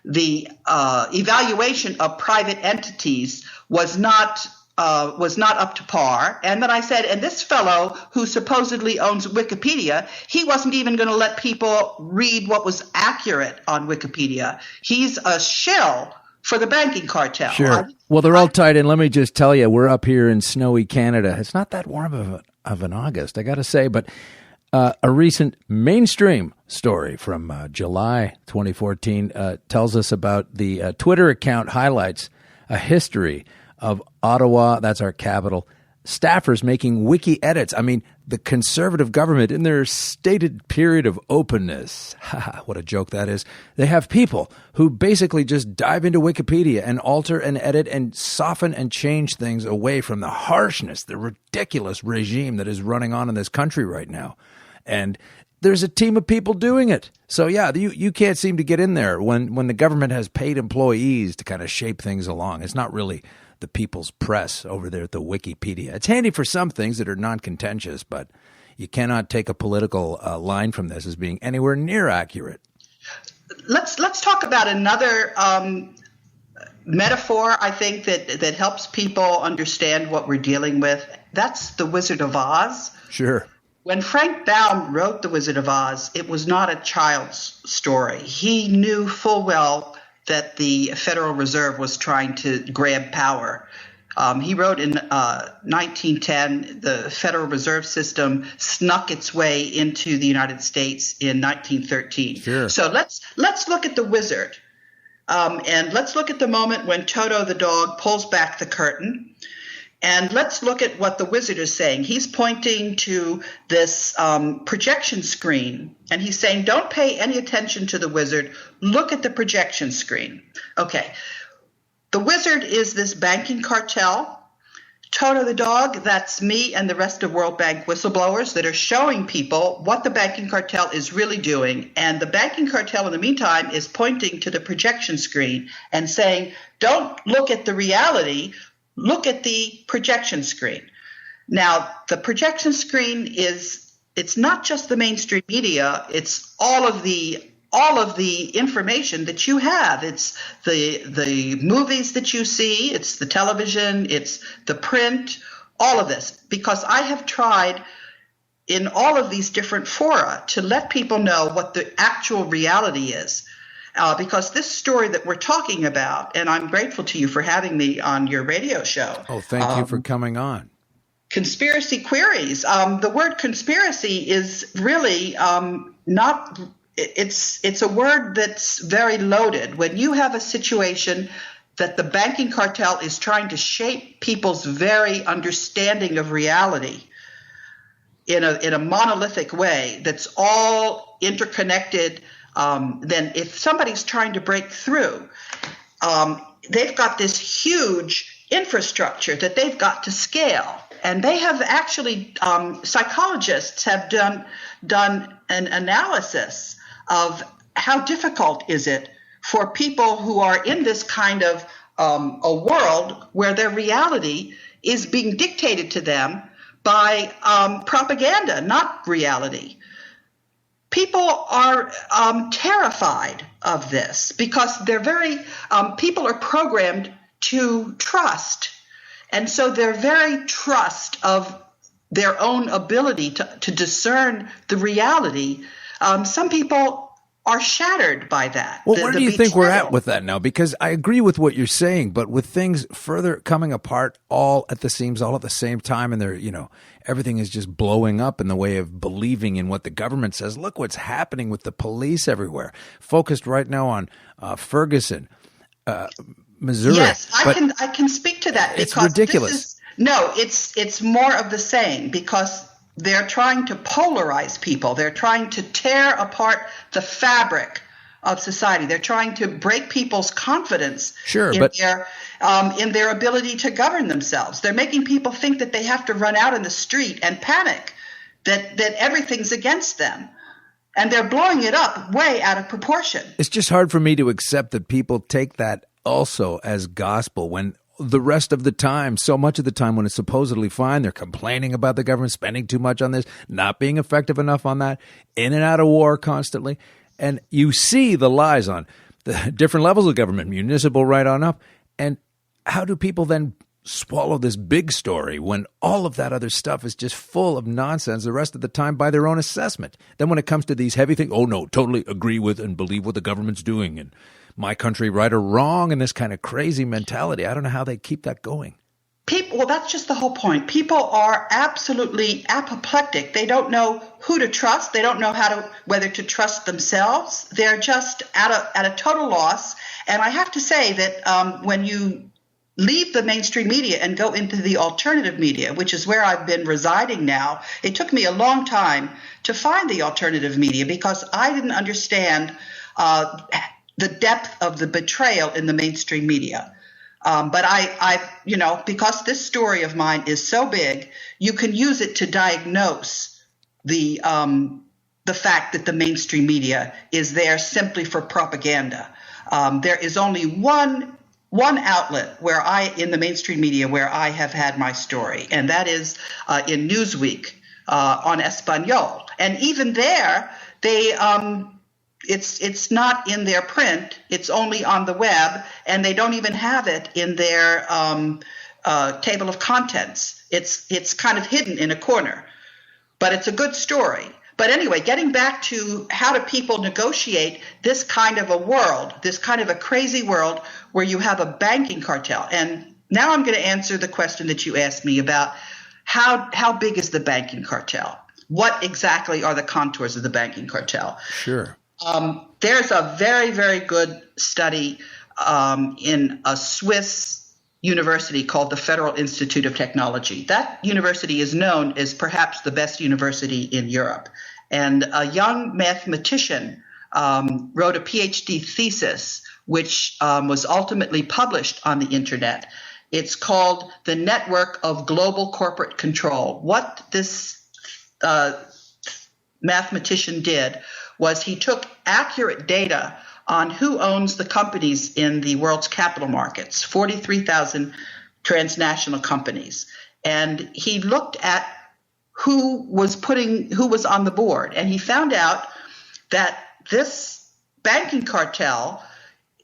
S4: the evaluation of private entities was not up to par. And then I said, and this fellow who supposedly owns Wikipedia, he wasn't even going to let people read what was accurate on Wikipedia. He's a shill for the banking cartel.
S3: Sure. Well, they're all tied in. Let me just tell you, we're up here in snowy Canada. It's not that warm of an August, I got to say, but a recent mainstream story from July 2014 tells us about the Twitter account highlights a history of Ottawa, that's our capital, staffers making wiki edits. I mean, the conservative government, in their stated period of openness, what a joke that is, they have people who basically just dive into Wikipedia and alter and edit and soften and change things away from the harshness, the ridiculous regime that is running on in this country right now. And there's a team of people doing it. So, yeah, you can't seem to get in there when the government has paid employees to kind of shape things along. It's not really the people's press over there at the Wikipedia. It's handy for some things that are non-contentious, but you cannot take a political line from this as being anywhere near accurate.
S4: Let's talk about another metaphor, I think, that helps people understand what we're dealing with. That's the Wizard of Oz.
S3: Sure.
S4: When Frank Baum wrote The Wizard of Oz, it was not a child's story. He knew full well that the Federal Reserve was trying to grab power. He wrote in 1910, the Federal Reserve System snuck its way into the United States in 1913.
S3: Sure.
S4: So let's look at the wizard. And let's look at the moment when Toto the dog pulls back the curtain. And let's look at what the wizard is saying. He's pointing to this projection screen, and he's saying, don't pay any attention to the wizard. Look at the projection screen. Okay. The wizard is this banking cartel. Toto the dog, that's me and the rest of World Bank whistleblowers that are showing people what the banking cartel is really doing. And the banking cartel, in the meantime, is pointing to the projection screen and saying, don't look at the reality. Look at the projection screen. Now, the projection screen it's not just the mainstream media, it's all of the information that you have. It's the movies that you see, it's the television, it's the print, all of this. Because I have tried in all of these different fora to let people know what the actual reality is. Because this story that we're talking about, and I'm grateful to you for having me on your radio show.
S3: Oh, thank you for coming on.
S4: Conspiracy queries. The word conspiracy is really not – it's a word that's very loaded. When you have a situation that the banking cartel is trying to shape people's very understanding of reality in a monolithic way that's all interconnected – then if somebody's trying to break through, they've got this huge infrastructure that they've got to scale. And they have actually, psychologists have done an analysis of how difficult is it for people who are in this kind of a world where their reality is being dictated to them by propaganda, not reality. People are terrified of this because they're people are programmed to trust. And so their very trust of their own ability to discern the reality, some people are shattered by that.
S3: Well, where do you think we're at with that now? Because I agree with what you're saying, but with things further coming apart all at the seams, all at the same time, and everything is just blowing up in the way of believing in what the government says. Look what's happening with the police everywhere, focused right now on Ferguson, Missouri.
S4: Yes, I can speak to that.
S3: It's ridiculous.
S4: It's more of the same because they're trying to polarize people. They're trying to tear apart the fabric of society. They're trying to break people's confidence in their ability to govern themselves. They're making people think that they have to run out in the street and panic, that everything's against them. And they're blowing it up way out of proportion.
S3: It's just hard for me to accept that people take that also as gospel when the rest of the time, so much of the time when it's supposedly fine, they're complaining about the government spending too much on this, not being effective enough on that, in and out of war constantly. And you see the lies on the different levels of government, municipal right on up. And how do people then swallow this big story when all of that other stuff is just full of nonsense the rest of the time by their own assessment? Then when it comes to these heavy things, oh no, totally agree with and believe what the government's doing and my country right or wrong, and this kind of crazy mentality. I don't know how they keep that going.
S4: Well, that's just the whole point. People are absolutely apoplectic. They don't know who to trust. They don't know whether to trust themselves. They're just at a total loss. And I have to say that when you leave the mainstream media and go into the alternative media, which is where I've been residing now, it took me a long time to find the alternative media because I didn't understand the depth of the betrayal in the mainstream media. But because this story of mine is so big, you can use it to diagnose the fact that the mainstream media is there simply for propaganda. There is only one outlet in the mainstream media where I have had my story, and that is in Newsweek on Espanol. And even there, they it's not in their print. It's only on the web, and they don't even have it in their table of contents. It's kind of hidden in a corner, but it's a good story. But anyway, getting back to how do people negotiate this kind of a world, this kind of a crazy world where you have a banking cartel. And now I'm going to answer the question that you asked me about how big is the banking cartel? What exactly are the contours of the banking cartel?
S3: Sure.
S4: There's a very, very good study in a Swiss university called the Federal Institute of Technology. That university is known as perhaps the best university in Europe. And a young mathematician wrote a PhD thesis, which was ultimately published on the internet. It's called The Network of Global Corporate Control. What this mathematician did was he took accurate data on who owns the companies in the world's capital markets, 43,000 transnational companies. And he looked at who was on the board. And he found out that this banking cartel,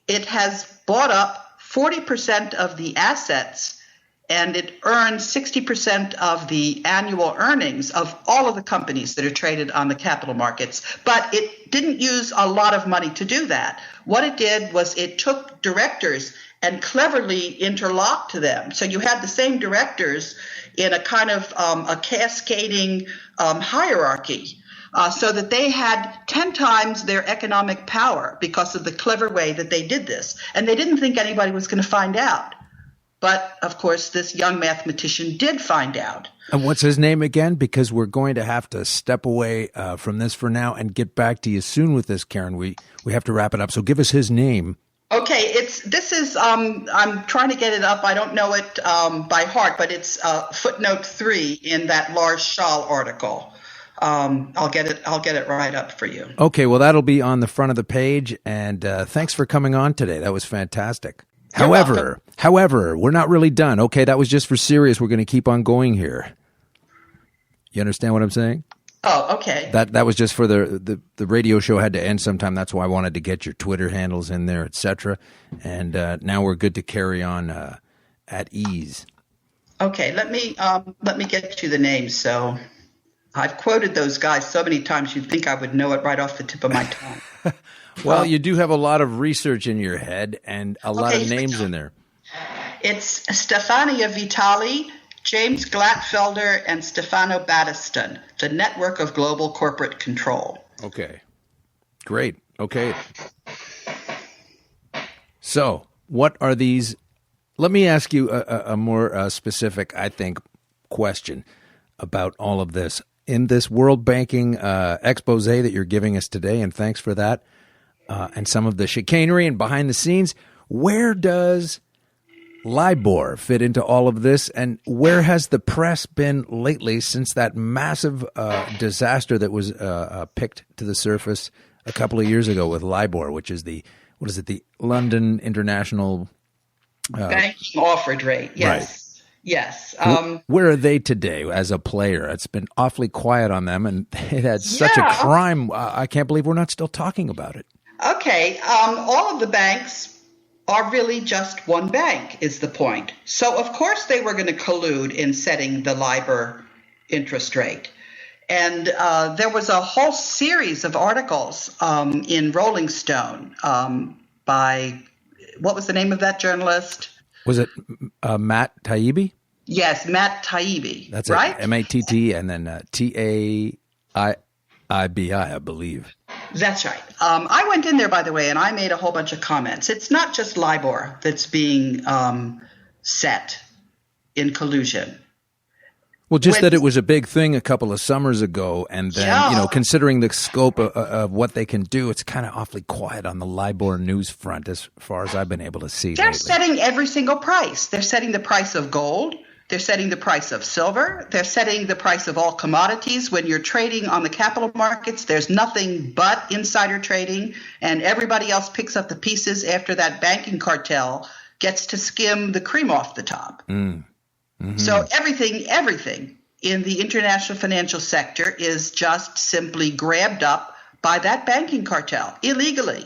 S4: it has bought up 40% of the assets, and it earns 60% of the annual earnings of all of the companies that are traded on the capital markets. But it didn't use a lot of money to do that. What it did was it took directors and cleverly interlocked them. So you had the same directors in a kind of a cascading hierarchy, so that they had 10 times their economic power because of the clever way that they did this. And they didn't think anybody was going to find out. But, of course, this young mathematician did find out.
S3: And what's his name again? Because we're going to have to step away from this for now and get back to you soon with this, Karen. We have to wrap it up. So give us his name.
S4: Okay, I'm trying to get it up. I don't know it by heart, but it's footnote 3 in that Lars Schall article. I'll get it right up for you.
S3: Okay, well, that'll be on the front of the page. And thanks for coming on today. That was fantastic.
S4: You're welcome.
S3: However, we're not really done. Okay, that was just for serious. We're going to keep on going here. You understand what I'm saying?
S4: Oh, okay.
S3: That was just for the radio show had to end sometime. That's why I wanted to get your Twitter handles in there, etc. And now we're good to carry on at ease.
S4: Okay, let me get you the names. So I've quoted those guys so many times you'd think I would know it right off the tip of my tongue.
S3: Well, you do have a lot of research in your head and a lot of names in there.
S4: It's Stefania Vitali, James Glatfelder, and Stefano Battiston, the Network of Global Corporate Control.
S3: Okay. Great. Okay. So, what are these? Let me ask you a more specific, I think, question about all of this. In this world banking expose that you're giving us today, and thanks for that, and some of the chicanery and behind the scenes, where does LIBOR fit into all of this, and where has the press been lately since that massive disaster that was picked to the surface a couple of years ago with LIBOR, which is the London International
S4: Banking Offered Rate? Yes.
S3: Right.
S4: Yes.
S3: Where are they today as a player? It's been awfully quiet on them, and it had such a crime. I can't believe we're not still talking about it.
S4: Okay. All of the banks are really just one bank is the point. So, of course, they were going to collude in setting the LIBOR interest rate. And there was a whole series of articles in Rolling Stone by, what was the name of that journalist?
S3: Was it Matt Taibbi?
S4: Yes, Matt Taibbi.
S3: That's
S4: right?
S3: it. M-A-T-T and then T-A-I-B-I, I believe.
S4: That's right. I went in there, by the way, and I made a whole bunch of comments. It's not just LIBOR that's being set in collusion.
S3: Well, just that it was a big thing a couple of summers ago, and then, considering the scope of what they can do, it's kind of awfully quiet on the LIBOR news front as far as I've been able to see.
S4: They're
S3: lately.
S4: Setting every single price. They're setting the price of gold. They're setting the price of silver. They're setting the price of all commodities. When you're trading on the capital markets, there's nothing but insider trading, and everybody else picks up the pieces after that banking cartel gets to skim the cream off the top. Mm-hmm. So everything in the international financial sector is just simply grabbed up by that banking cartel illegally.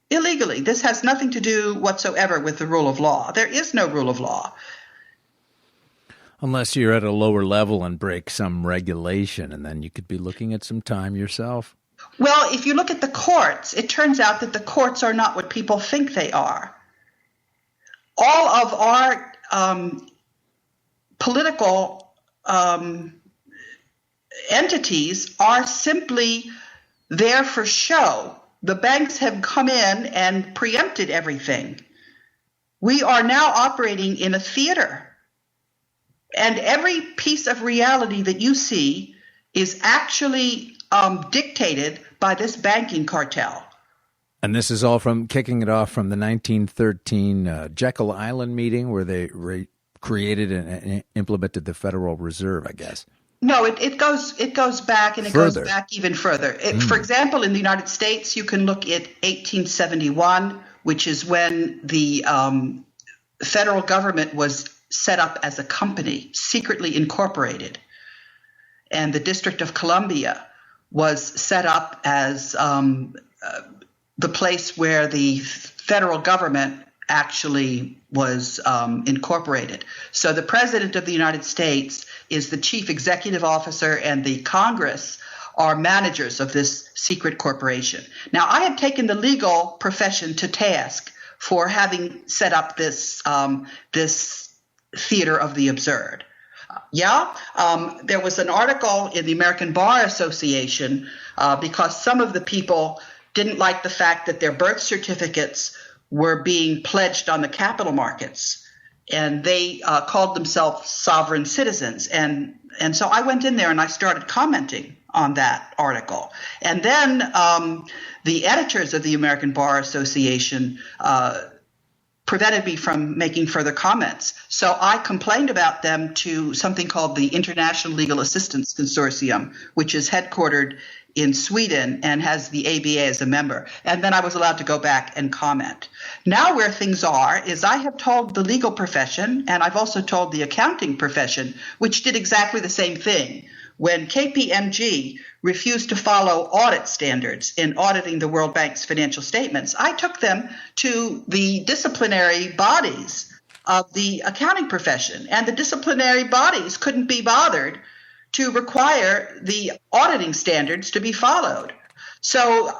S4: This has nothing to do whatsoever with the rule of law. There is no rule of law.
S3: Unless you're at a lower level and break some regulation, and then you could be looking at some time yourself.
S4: Well, if you look at the courts, it turns out that the courts are not what people think they are. All of our political entities are simply there for show. The banks have come in and preempted everything. We are now operating in a theater. And every piece of reality that you see is actually dictated by this banking cartel.
S3: And this is all from kicking it off from the 1913 Jekyll Island meeting where they created and implemented the Federal Reserve, I guess.
S4: No, it goes back, and it
S3: further.
S4: Goes back even further. For example, in the United States, you can look at 1871, which is when the federal government was set up as a company, secretly incorporated. And the District of Columbia was set up as the place where the federal government actually was incorporated. So the President of the United States is the chief executive officer, and the Congress are managers of this secret corporation. Now, I have taken the legal profession to task for having set up this theater of the absurd. There was an article in the American Bar Association because some of the people didn't like the fact that their birth certificates were being pledged on the capital markets. and they called themselves sovereign citizens. And so I went in there and I started commenting on that article. And then the editors of the American Bar Association prevented me from making further comments. So I complained about them to something called the International Legal Assistance Consortium, which is headquartered in Sweden and has the ABA as a member. And then I was allowed to go back and comment. Now where things are is I have told the legal profession, and I've also told the accounting profession, which did exactly the same thing. When KPMG refused to follow audit standards in auditing the World Bank's financial statements, I took them to the disciplinary bodies of the accounting profession, and the disciplinary bodies couldn't be bothered to require the auditing standards to be followed. So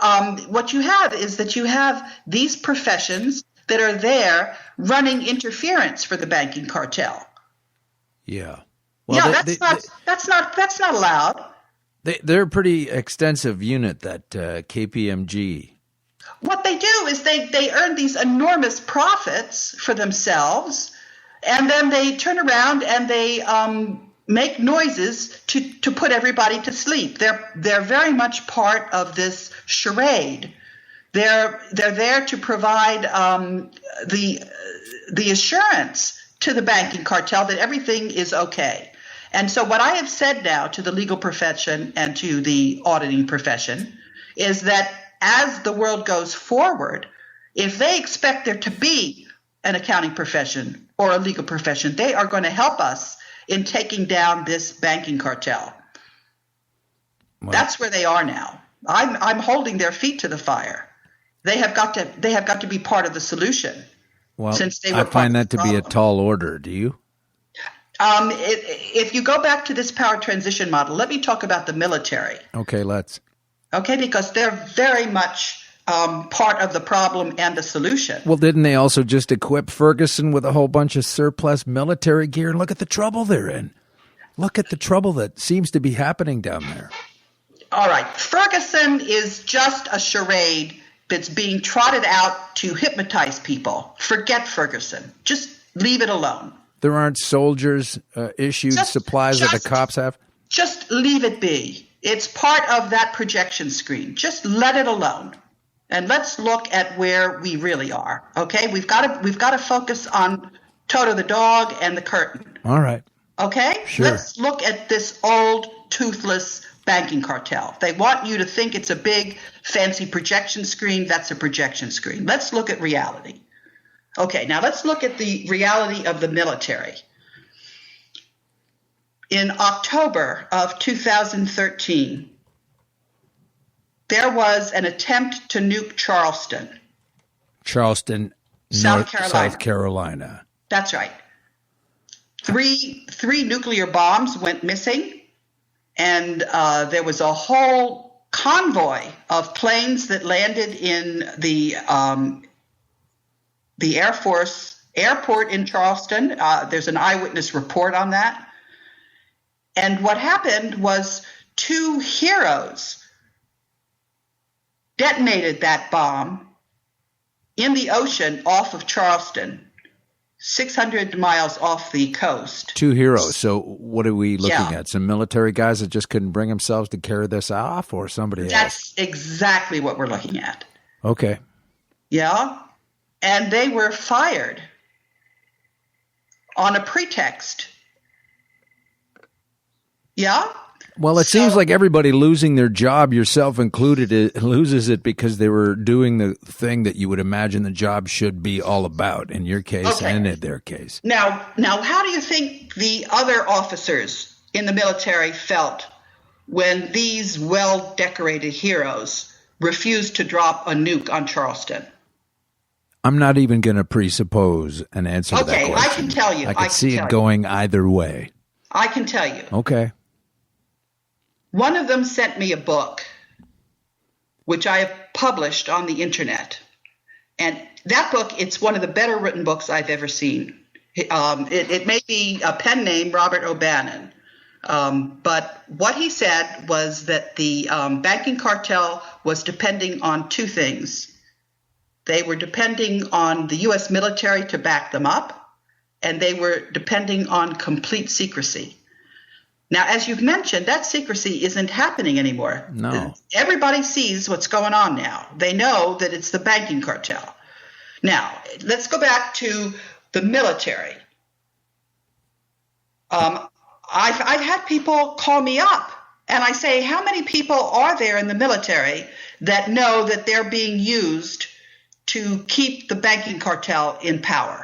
S4: what you have is that you have these professions that are there running interference for the banking cartel.
S3: Yeah. Well,
S4: that's not allowed.
S3: They're a pretty extensive unit, that KPMG.
S4: What they do is they earn these enormous profits for themselves, and then they turn around and they make noises to put everybody to sleep. They're very much part of this charade. They're there to provide the assurance to the banking cartel that everything is okay. And so what I have said now to the legal profession and to the auditing profession is that as the world goes forward, if they expect there to be an accounting profession or a legal profession, they are going to help us in taking down this banking cartel.
S3: Wow.
S4: That's where they are now. I'm holding their feet to the fire. They have got to be part of the solution.
S3: Well,
S4: since they were
S3: I find that to be a
S4: problem.
S3: tall order. Do you?
S4: If you go back to this power transition model, let me talk about the military.
S3: Okay, let's.
S4: Okay, because they're very much part of the problem and the solution.
S3: Well, didn't they also just equip Ferguson with a whole bunch of surplus military gear? Look at the trouble they're in. Look at the trouble that seems to be happening down there.
S4: All right, Ferguson is just a charade that's being trotted out to hypnotize people. Forget Ferguson. Just leave it alone.
S3: There aren't soldiers issued supplies that the cops have?
S4: Just leave it be. It's part of that projection screen. Just let it alone. And let's look at where we really are. Okay? We've got to focus on Toto the dog and the curtain.
S3: All right.
S4: Okay?
S3: Sure.
S4: Let's look at this old, toothless banking cartel. They want you to think it's a big, fancy projection screen. That's a projection screen. Let's look at reality. Okay, now let's look at the reality of the military. In October of 2013, there was an attempt to nuke Charleston. South Carolina. That's right. Three nuclear bombs went missing, and there was a whole convoy of planes that landed in the Air Force airport in Charleston. There's an eyewitness report on that. And what happened was two heroes detonated that bomb in the ocean off of Charleston, 600 miles off the coast.
S3: Two heroes. So what are we looking at? Some military guys that just couldn't bring themselves to carry this off, or somebody else?
S4: That's exactly what we're looking at.
S3: Okay.
S4: Yeah. And they were fired on a pretext. Yeah.
S3: Well, it seems like everybody losing their job, yourself included, loses it because they were doing the thing that you would imagine the job should be all about, in your case and in their case.
S4: Now, how do you think the other officers in the military felt when these well-decorated heroes refused to drop a nuke on Charleston?
S3: I'm not even going to presuppose an answer to that question.
S4: Okay, I can tell you.
S3: I can see it going either way.
S4: I can tell you.
S3: Okay.
S4: One of them sent me a book, which I have published on the internet. And that book, it's one of the better written books I've ever seen. It may be a pen name, Robert O'Bannon. But what he said was that the banking cartel was depending on two things. They were depending on the U.S. military to back them up, and they were depending on complete secrecy. Now, as you've mentioned, that secrecy isn't happening anymore.
S3: No.
S4: Everybody sees what's going on now. They know that it's the banking cartel. Now, let's go back to the military. I've had people call me up, and I say, how many people are there in the military that know that they're being used to keep the banking cartel in power?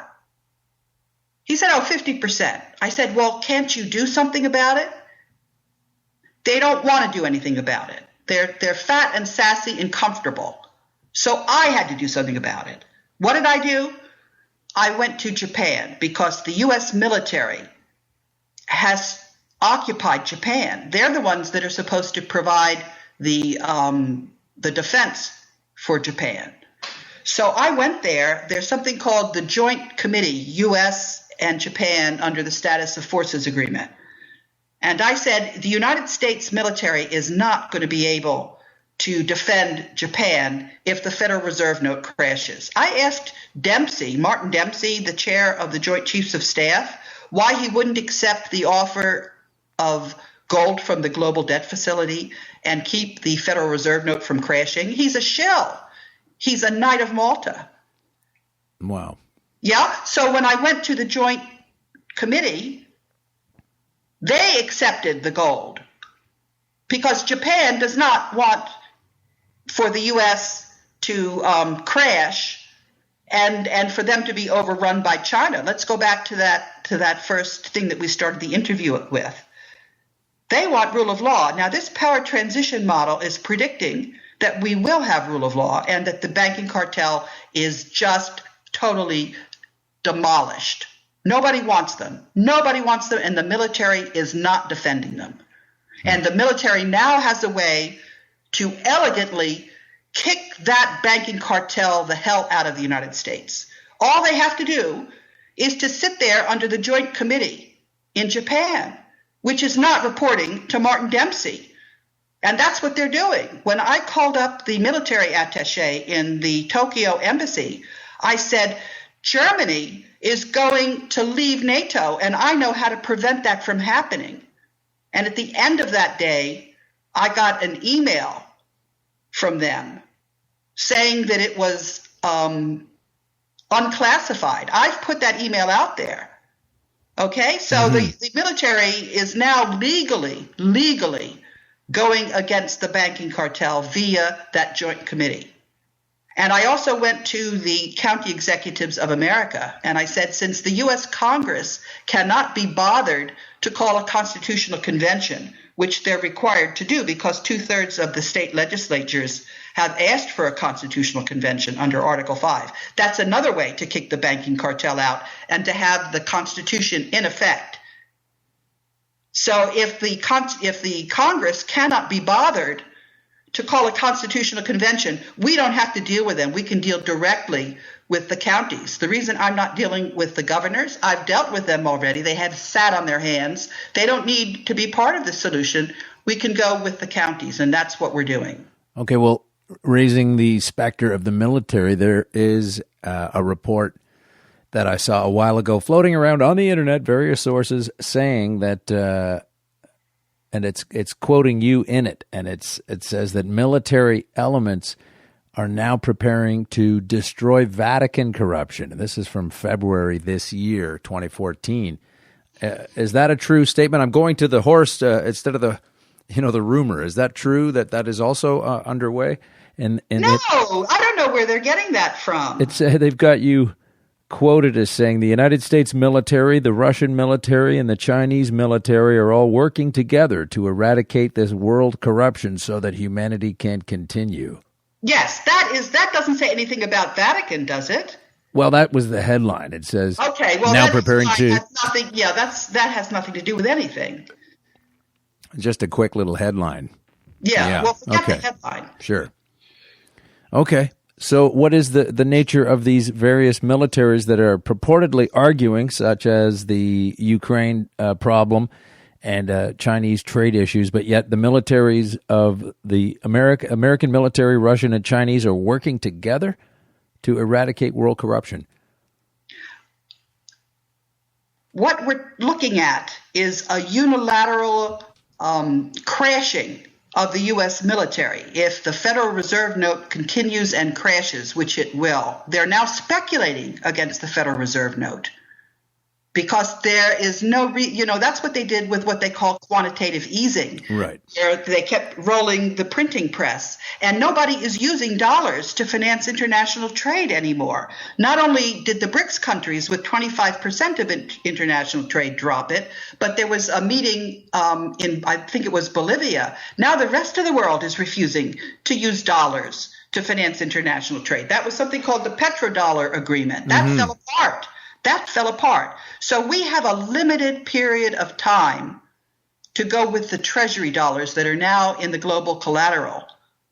S4: He said, 50%. I said, well, can't you do something about it? They don't want to do anything about it. They're fat and sassy and comfortable. So I had to do something about it. What did I do? I went to Japan because the U.S. military has occupied Japan. They're the ones that are supposed to provide the defense for Japan. So I went there. There's something called the Joint Committee, U.S. and Japan, under the Status of Forces Agreement. And I said, the United States military is not going to be able to defend Japan if the Federal Reserve note crashes. I asked Martin Dempsey, the chair of the Joint Chiefs of Staff, why he wouldn't accept the offer of gold from the global debt facility and keep the Federal Reserve note from crashing. He's a shill. He's a Knight of Malta.
S3: Wow.
S4: Yeah. So when I went to the Joint Committee, they accepted the gold because Japan does not want for the U.S. to crash and for them to be overrun by China. Let's go back to that first thing that we started the interview with. They want rule of law. Now, this power transition model is predicting that we will have rule of law and that the banking cartel is just totally demolished. Nobody wants them. Nobody wants them, and the military is not defending them. And the military now has a way to elegantly kick that banking cartel the hell out of the United States. All they have to do is to sit there under the Joint Committee in Japan, which is not reporting to Martin Dempsey. And that's what they're doing. When I called up the military attaché in the Tokyo embassy, I said, Germany is going to leave NATO, and I know how to prevent that from happening. And at the end of that day, I got an email from them saying that it was unclassified. I've put that email out there. Okay, so the military is now legally going against the banking cartel via that joint committee. And I also went to the county executives of America, and I said, since the U.S. Congress cannot be bothered to call a constitutional convention, which they're required to do because 2/3 of the state legislatures have asked for a constitutional convention under Article 5. That's another way to kick the banking cartel out and to have the Constitution in effect. So if the Congress cannot be bothered to call a constitutional convention, we don't have to deal with them. We can deal directly with the counties. The reason I'm not dealing with the governors, I've dealt with them already. They have sat on their hands. They don't need to be part of the solution. We can go with the counties, and that's what we're doing.
S3: Okay, well, raising the specter of the military, there is a report that I saw a while ago floating around on the internet, various sources saying that, and it's quoting you in it, and it says that military elements are now preparing to destroy Vatican corruption. And this is from February this year, 2014. Is that a true statement? I'm going to the horse instead of the rumor. Is that true that is also underway? No,
S4: I don't know where they're getting that from.
S3: They've got you quoted as saying the United States military, the Russian military, and the Chinese military are all working together to eradicate this world corruption so that humanity can continue.
S4: Yes, that doesn't say anything about Vatican, does it?
S3: Well, that was the headline. It says,
S4: okay, well,
S3: now preparing to...
S4: that has nothing to do with anything.
S3: Just a quick little headline.
S4: Yeah. Well, forget the headline.
S3: Sure. Okay. So what is the nature of these various militaries that are purportedly arguing, such as the Ukraine problem and Chinese trade issues, but yet the militaries of the American military, Russian and Chinese, are working together to eradicate world corruption?
S4: what we're looking at is a unilateral crashing of the U.S. military. If the Federal Reserve note continues and crashes, which it will, they're now speculating against the Federal Reserve note because there is no, that's what they did with what they call quantitative easing.
S3: Right.
S4: They kept rolling the printing press, and nobody is using dollars to finance international trade anymore. Not only did the BRICS countries with 25% of international trade drop it, but there was a meeting in, I think it was Bolivia. Now the rest of the world is refusing to use dollars to finance international trade. That was something called the petrodollar agreement. That fell apart. That fell apart. So we have a limited period of time to go with the treasury dollars that are now in the global collateral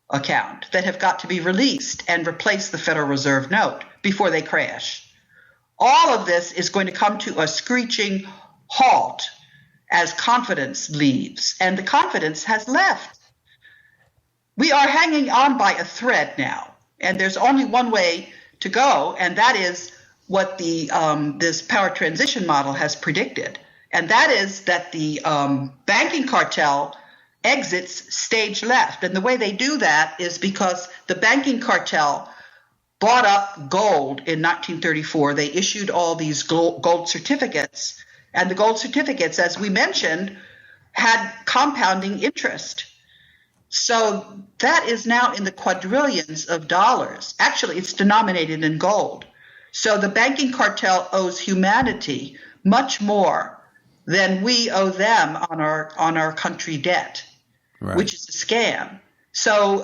S4: account that have got to be released and replace the Federal Reserve note before they crash. All of this is going to come to a screeching halt as confidence leaves, and the confidence has left. We are hanging on by a thread now, and there's only one way to go, and that is what the this power transition model has predicted, and that is that the banking cartel exits stage left. And the way they do that is because the banking cartel bought up gold in 1934. They issued all these gold certificates, and the gold certificates, as we mentioned, had compounding interest. So that is now in the quadrillions of dollars. Actually, it's denominated in gold. So the banking cartel owes humanity much more than we owe them on our country debt, right, which is a scam. So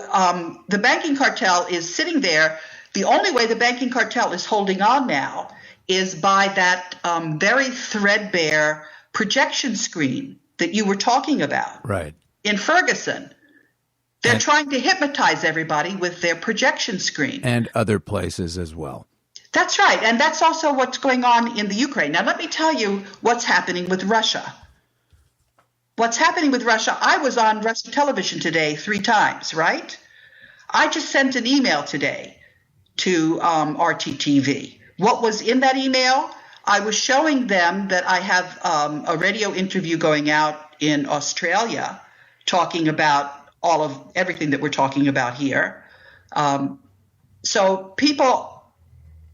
S4: the banking cartel is sitting there. The only way the banking cartel is holding on now is by that very threadbare projection screen that you were talking about.
S3: Right.
S4: In Ferguson. They're trying to hypnotize everybody with their projection screen. And
S3: other places as well.
S4: That's right. And that's also what's going on in the Ukraine. Now, let me tell you what's happening with Russia. What's happening with Russia, I was on Russian television today 3 times, right? I just sent an email today to RTTV. What was in that email? I was showing them that I have a radio interview going out in Australia talking about everything that we're talking about here. So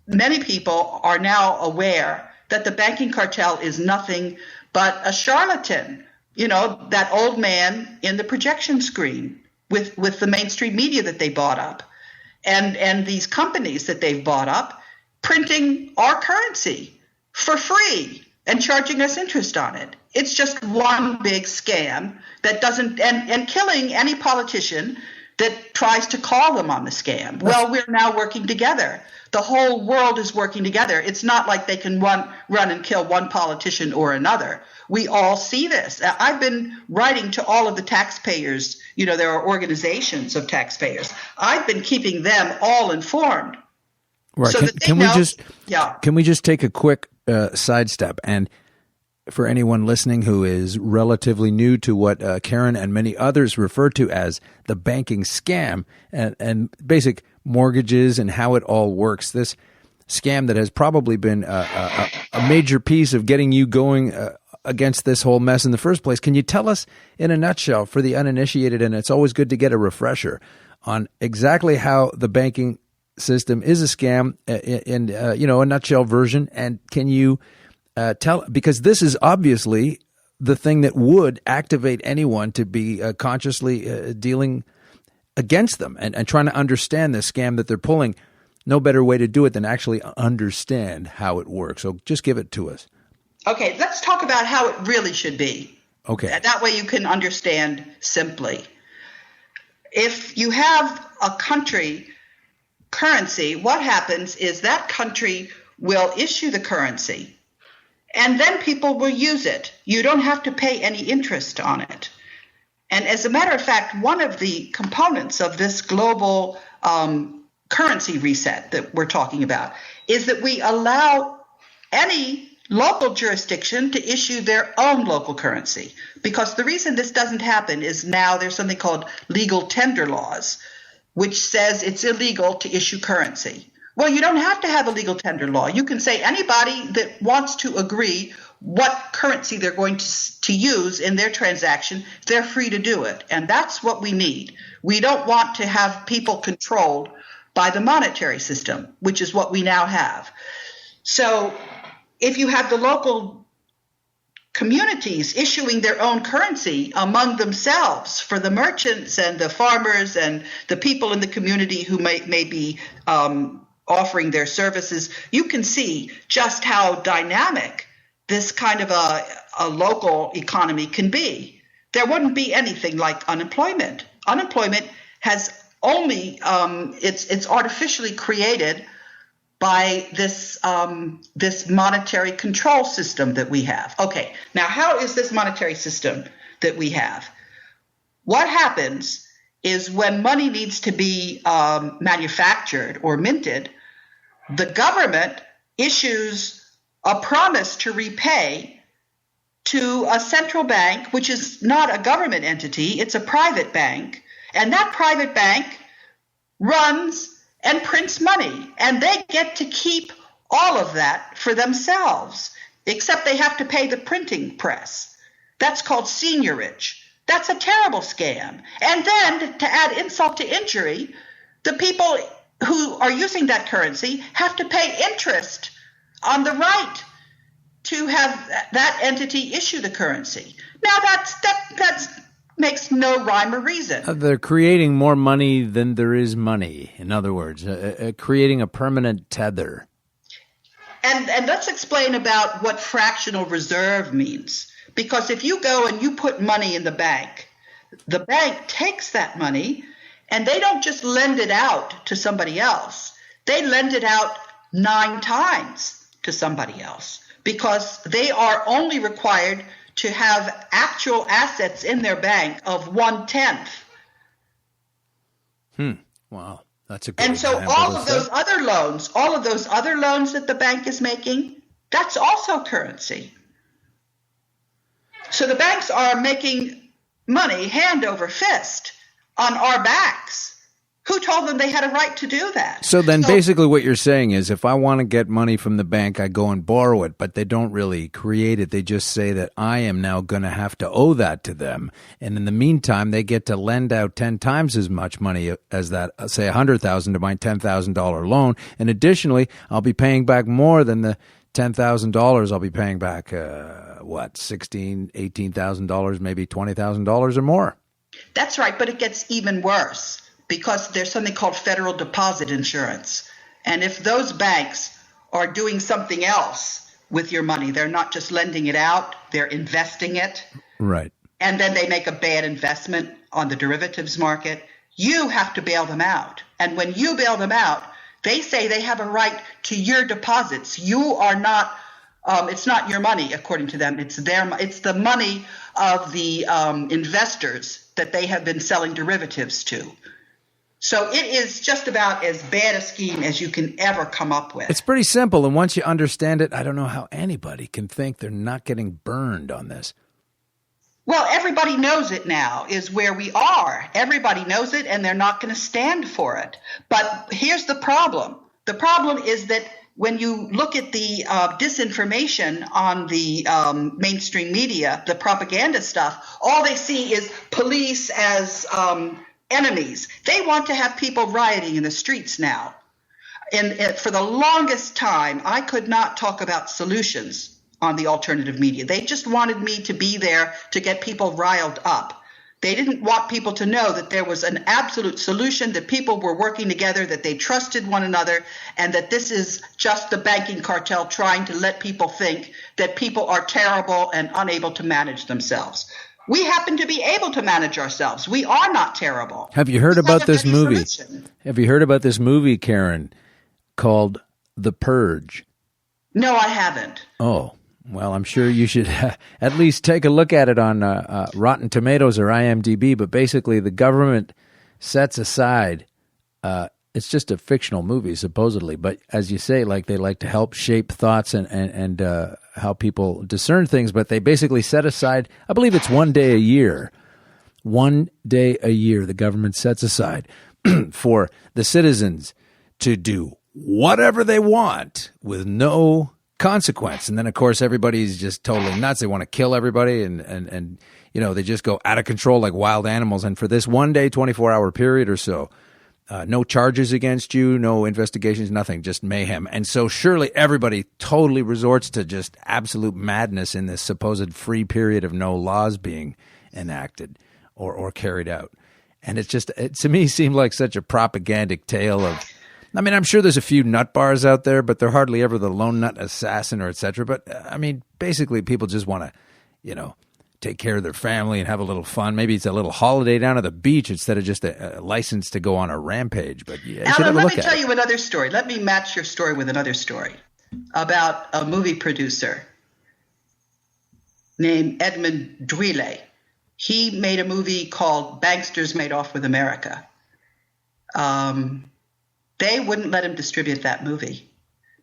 S4: many people are now aware that the banking cartel is nothing but a charlatan, that old man in the projection screen with the mainstream media that they bought up and these companies that they've bought up printing our currency for free and charging us interest on it. It's just one big scam that doesn't and killing any politician that tries to call them on the scam. Well, we're now working together. The whole world is working together. It's not like they can run and kill one politician or another. We all see this. I've been writing to all of the taxpayers. There are organizations of taxpayers. I've been keeping them all informed.
S3: Right.
S4: So
S3: can we just take a quick sidestep? And for anyone listening who is relatively new to what Karen and many others refer to as the banking scam and basic mortgages and how it all works, this scam that has probably been a major piece of getting you going against this whole mess in the first place. Can you tell us in a nutshell for the uninitiated, and it's always good to get a refresher, on exactly how the banking system is a scam in a nutshell version? And can you tell, because this is obviously the thing that would activate anyone to be consciously dealing against them and trying to understand the scam that they're pulling. No better way to do it than actually understand how it works. So just give it to us.
S4: Okay, let's talk about how it really should be.
S3: Okay.
S4: That way you can understand simply. If you have a country currency, what happens is that country will issue the currency, and then people will use it. You don't have to pay any interest on it. And as a matter of fact, one of the components of this global currency reset that we're talking about is that we allow any local jurisdiction to issue their own local currency. Because the reason this doesn't happen is now there's something called legal tender laws, which says it's illegal to issue currency. Well, you don't have to have a legal tender law. You can say anybody that wants to agree what currency they're going to use in their transaction, they're free to do it. And that's what we need. We don't want to have people controlled by the monetary system, which is what we now have. So if you have the local communities issuing their own currency among themselves for the merchants and the farmers and the people in the community who may be offering their services, you can see just how dynamic this kind of a local economy can be. There wouldn't be anything like unemployment. Unemployment has only it's artificially created by this monetary control system that we have. Okay, now how is this monetary system that we have? What happens is when money needs to be manufactured or minted, the government issues a promise to repay to a central bank, which is not a government entity, it's a private bank. And that private bank runs and prints money, and they get to keep all of that for themselves, except they have to pay the printing press. That's called seigniorage. That's a terrible scam. And then, to add insult to injury, the people who are using that currency have to pay interest on the right to have that entity issue the currency. Now, that makes no rhyme or reason.
S3: They're creating more money than there is money. In other words, creating a permanent tether.
S4: And let's explain about what fractional reserve means. Because if you go and you put money in the bank takes that money and they don't just lend it out to somebody else. They lend it out 9 times to somebody else because they are only required to have actual assets in their bank of 1/10.
S3: Wow, that's a good
S4: And so all of those other loans that the bank is making, that's also currency. So the banks are making money hand over fist on our backs. Who told them they had a right to do that?
S3: So then basically what you're saying is if I want to get money from the bank, I go and borrow it, but they don't really create it. They just say that I am now going to have to owe that to them. And in the meantime, they get to lend out 10 times as much money as that, say $100,000 to my $10,000 loan. And additionally, I'll be paying back more than the $10,000. I'll be paying back, $16,000, $18,000, maybe $20,000 or more.
S4: That's right, but it gets even worse. Because there's something called federal deposit insurance. And if those banks are doing something else with your money, they're not just lending it out, they're investing it.
S3: Right.
S4: And then they make a bad investment on the derivatives market, you have to bail them out. And when you bail them out, they say they have a right to your deposits. You are not, it's not your money, according to them. It's the money of the investors that they have been selling derivatives to. So it is just about as bad a scheme as you can ever come up with.
S3: It's pretty simple, and once you understand it, I don't know how anybody can think they're not getting burned on this.
S4: Well, everybody knows it now is where we are. Everybody knows it, and they're not going to stand for it. But here's the problem. The problem is that when you look at the disinformation on the mainstream media, the propaganda stuff, all they see is police as enemies. They want to have people rioting in the streets now. And for the longest time, I could not talk about solutions on the alternative media. They just wanted me to be there to get people riled up. They didn't want people to know that there was an absolute solution, that people were working together, that they trusted one another, and that this is just the banking cartel trying to let people think that people are terrible and unable to manage themselves. We happen to be able to manage ourselves. We are not terrible.
S3: Have you heard about this movie? Have you heard about this movie, Karen, called The Purge?
S4: No, I haven't.
S3: Oh, well, I'm sure you should at least take a look at it on Rotten Tomatoes or IMDb. But basically, the government sets aside, it's just a fictional movie, supposedly. But as you say, like they like to help shape thoughts and how people discern things. But they basically set aside, I believe it's 1 day a year. 1 day a year the government sets aside for the citizens to do whatever they want with no consequence. And then, of course, everybody's just totally nuts. They want to kill everybody, and they just go out of control like wild animals. And for this one day, 24-hour period or so, no charges against you, no investigations, nothing, just mayhem. And so surely everybody totally resorts to just absolute madness in this supposed free period of no laws being enacted or carried out. And it to me seemed like such a propagandic tale of, I mean, I'm sure there's a few nut bars out there, but they're hardly ever the lone nut assassin or et cetera. But I mean, basically people just want to, take care of their family and have a little fun. Maybe it's a little holiday down at the beach instead of just a license to go on a rampage. But yeah,
S4: Alan, let me tell you another story. Let me match your story with another story about a movie producer named Edmund Dwele. He made a movie called Banksters Made Off with America. They wouldn't let him distribute that movie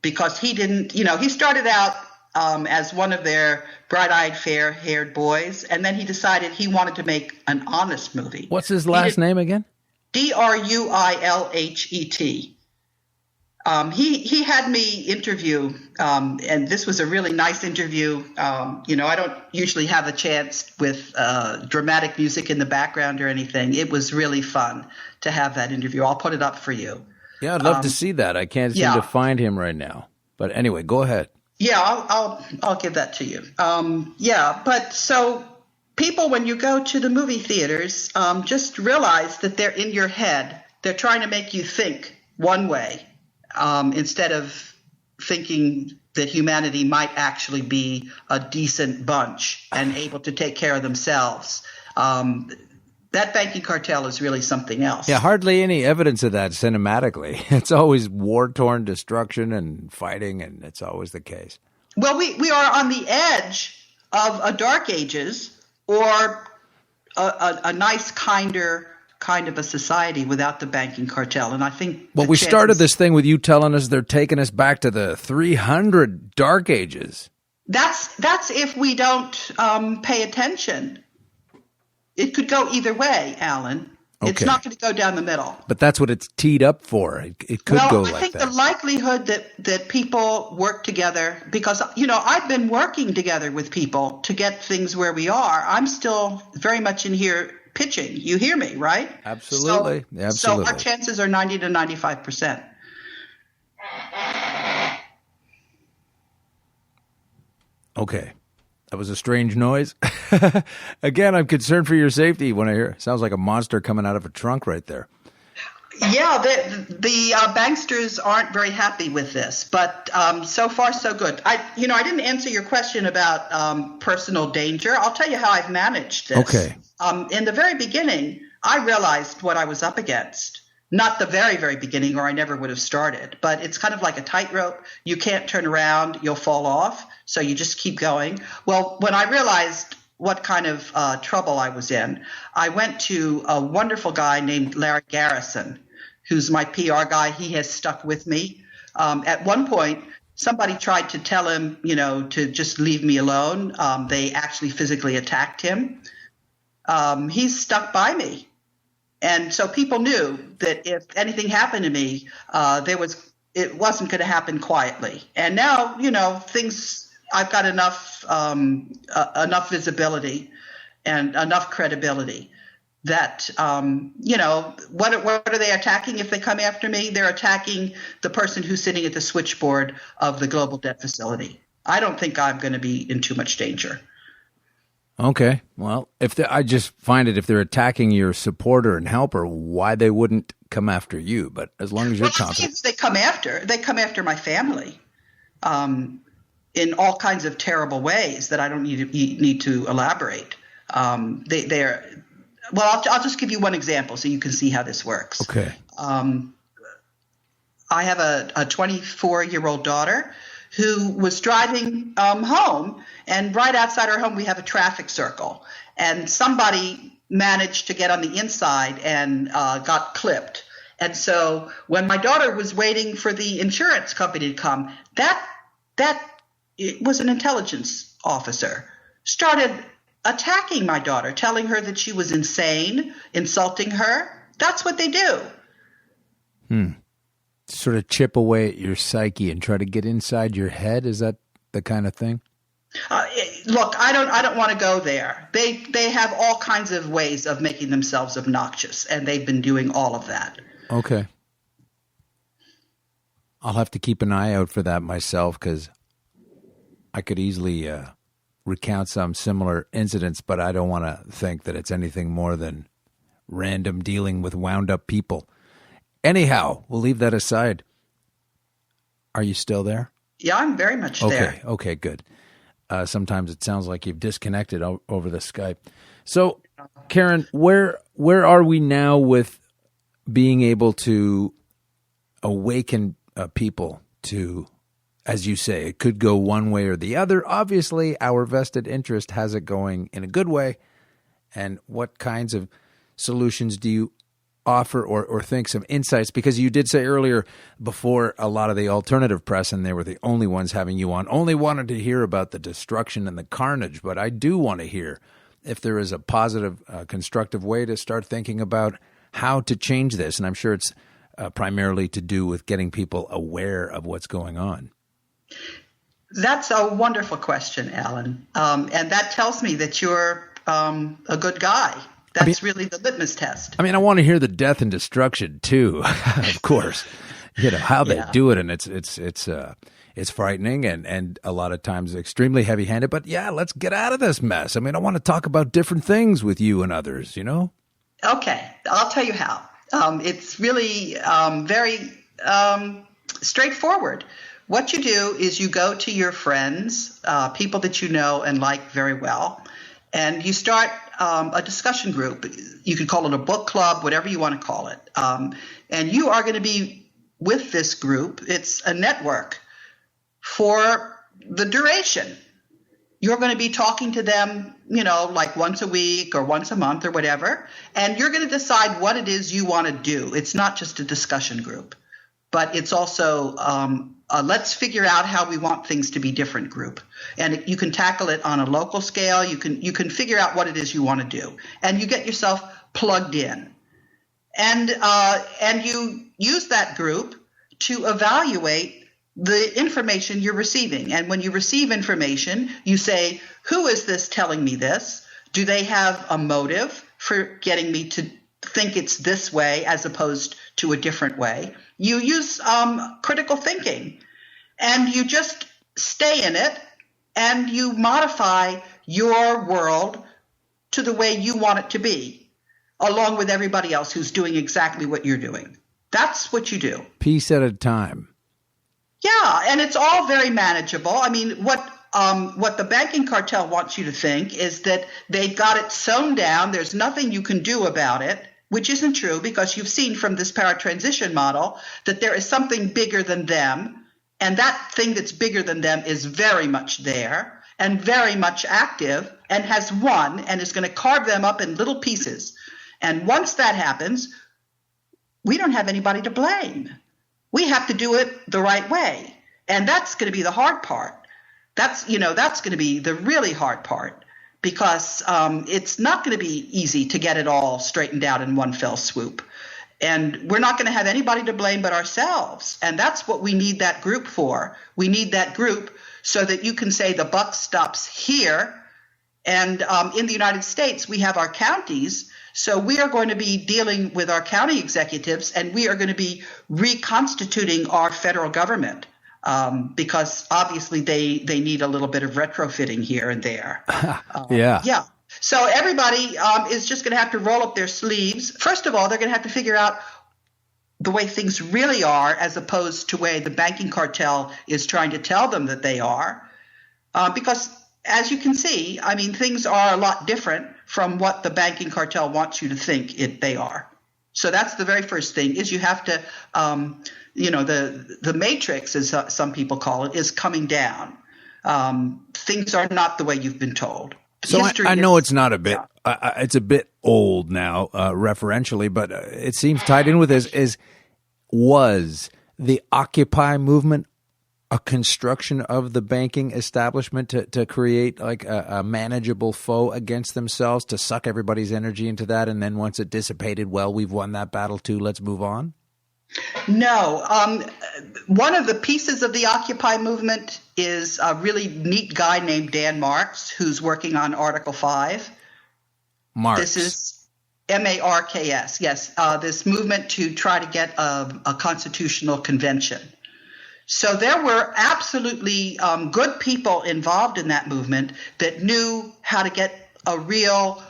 S4: because he didn't, he started out as one of their bright-eyed, fair-haired boys, and then he decided he wanted to make an honest movie.
S3: What's his last name again?
S4: Druilhet. He had me interview, and this was a really nice interview. I don't usually have a chance with dramatic music in the background or anything. It was really fun to have that interview. I'll put it up for you.
S3: Yeah, I'd love to see that. I can't seem to find him right now. But anyway, go ahead.
S4: Yeah, I'll give that to you. But so people, when you go to the movie theaters, just realize that they're in your head. They're trying to make you think one way instead of thinking that humanity might actually be a decent bunch and able to take care of themselves. That banking cartel is really something else.
S3: Yeah, hardly any evidence of that cinematically. It's always war-torn destruction and fighting, and it's always the case.
S4: Well, we are on the edge of a dark ages or a nice, kinder kind of a society without the banking cartel. And I think
S3: we started this thing with you telling us they're taking us back to the 300 dark ages.
S4: That's if we don't pay attention. It could go either way, Alan. Okay. It's not going to go down the middle.
S3: But that's what it's teed up for. It could go like that.
S4: I think the likelihood that people work together, because, I've been working together with people to get things where we are. I'm still very much in here pitching. You hear me, right?
S3: Absolutely. Absolutely.
S4: So our chances are 90 to 95%.
S3: Okay. That was a strange noise. Again, I'm concerned for your safety when I hear it. Sounds like a monster coming out of a trunk right there.
S4: Yeah, the banksters aren't very happy with this, but so far so good. I didn't answer your question about personal danger. I'll tell you how I've managed this.
S3: Okay.
S4: In the very beginning, I realized what I was up against. Not the very, very beginning, or I never would have started. But it's kind of like a tightrope. You can't turn around, you'll fall off. So you just keep going. Well, when I realized what kind of trouble I was in, I went to a wonderful guy named Larry Garrison, who's my PR guy. He has stuck with me. At one point, somebody tried to tell him, to just leave me alone. They actually physically attacked him. He's stuck by me. And so people knew that if anything happened to me, it wasn't going to happen quietly. And now, I've got enough visibility and enough credibility that, what are they attacking if they come after me? They're attacking the person who's sitting at the switchboard of the global debt facility. I don't think I'm going to be in too much danger.
S3: Okay. Well, I just find it if they're attacking your supporter and helper, why they wouldn't come after you. But as long as you're confident.
S4: They come after my family in all kinds of terrible ways that I don't need to elaborate. I'll just give you one example so you can see how this works.
S3: Okay.
S4: I have a 24-year-old daughter who was driving home, and right outside our home we have a traffic circle, and somebody managed to get on the inside and got clipped. And so when my daughter was waiting for the insurance company to come, that it was an intelligence officer started attacking my daughter, telling her that she was insane, insulting her. That's what they do.
S3: Sort of chip away at your psyche and try to get inside your head. Is that the kind of thing?
S4: Look, I don't want to go there. They have all kinds of ways of making themselves obnoxious, and they've been doing all of that.
S3: Okay. I'll have to keep an eye out for that myself, because I could easily recount some similar incidents, but I don't want to think that it's anything more than random dealing with wound-up people. Anyhow, we'll leave that aside. Are you still there?
S4: Yeah, I'm very much there.
S3: Okay, good. Sometimes it sounds like you've disconnected over the Skype. So, Karen, where are we now with being able to awaken people to, as you say, it could go one way or the other? Obviously, our vested interest has it going in a good way. And what kinds of solutions do you offer or think, some insights? Because you did say earlier, before, a lot of the alternative press, and they were the only ones having you on, only wanted to hear about the destruction and the carnage. But I do want to hear if there is a positive, constructive way to start thinking about how to change this. And I'm sure it's primarily to do with getting people aware of what's going on.
S4: That's a wonderful question, Alan. And that tells me that you're a good guy. That's really the litmus test.
S3: I mean, I want to hear the death and destruction too, of course. How they do it, and it's frightening and a lot of times extremely heavy-handed. But yeah, let's get out of this mess. I mean, I want to talk about different things with you and others.
S4: Okay, I'll tell you how. It's really very straightforward. What you do is you go to your friends, people that you know and like very well, and you start a discussion group. You could call it a book club, whatever you want to call it. And you are going to be with this group. It's a network for the duration. You're going to be talking to them, like once a week or once a month or whatever. And you're going to decide what it is you want to do. It's not just a discussion group, but it's also let's figure out how we want things to be different group. And you can tackle it on a local scale. You can figure out what it is you want to do. And you get yourself plugged in. And you use that group to evaluate the information you're receiving. And when you receive information, you say, who is this telling me this? Do they have a motive for getting me to think it's this way as opposed to a different way? You use critical thinking, and you just stay in it, and you modify your world to the way you want it to be, along with everybody else who's doing exactly what you're doing. That's what you do.
S3: Piece at a time.
S4: Yeah, and it's all very manageable. I mean, what the banking cartel wants you to think is that they've got it sewn down. There's nothing you can do about it, which isn't true, because you've seen from this paratransition model that there is something bigger than them, and that thing that's bigger than them is very much there and very much active and has won and is going to carve them up in little pieces. And once that happens, we don't have anybody to blame. We have to do it the right way. And that's going to be the hard part. That's going to be the really hard part, because it's not going to be easy to get it all straightened out in one fell swoop. And we're not going to have anybody to blame but ourselves. And that's what we need that group for. We need that group so that you can say the buck stops here. And in the United States, we have our counties. So we are going to be dealing with our county executives, and we are going to be reconstituting our federal government, because obviously they need a little bit of retrofitting here and there.
S3: Yeah.
S4: So everybody is just going to have to roll up their sleeves. First of all, they're going to have to figure out the way things really are, as opposed to the way the banking cartel is trying to tell them that they are. Because as you can see, I mean, things are a lot different from what the banking cartel wants you to think they are. So that's the very first thing, is you have to, the matrix, as some people call it, is coming down. Things are not the way you've been told.
S3: So I know it's not a bit, it's a bit old now, referentially, but it seems tied in with this. Was the Occupy movement a construction of the banking establishment to create like a manageable foe against themselves, to suck everybody's energy into that, and then once it dissipated, well, we've won that battle too, let's move on?
S4: No, one of the pieces of the Occupy movement is a really neat guy named Dan Marks, who's working on Article 5.
S3: Marks.
S4: This is Marks, yes, this movement to try to get a constitutional convention. So there were absolutely good people involved in that movement that knew how to get a real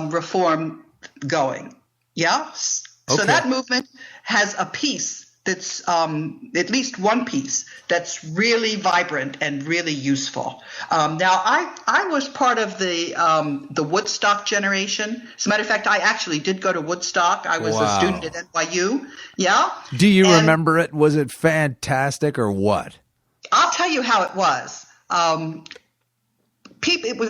S4: reform going. Yeah? So that movement has a piece that's at least one piece that's really vibrant and really useful. Now, I was part of the Woodstock generation. As a matter of fact, I actually did go to Woodstock. I was a student at NYU. Yeah.
S3: Do you remember it? Was it fantastic or what?
S4: I'll tell you how it was.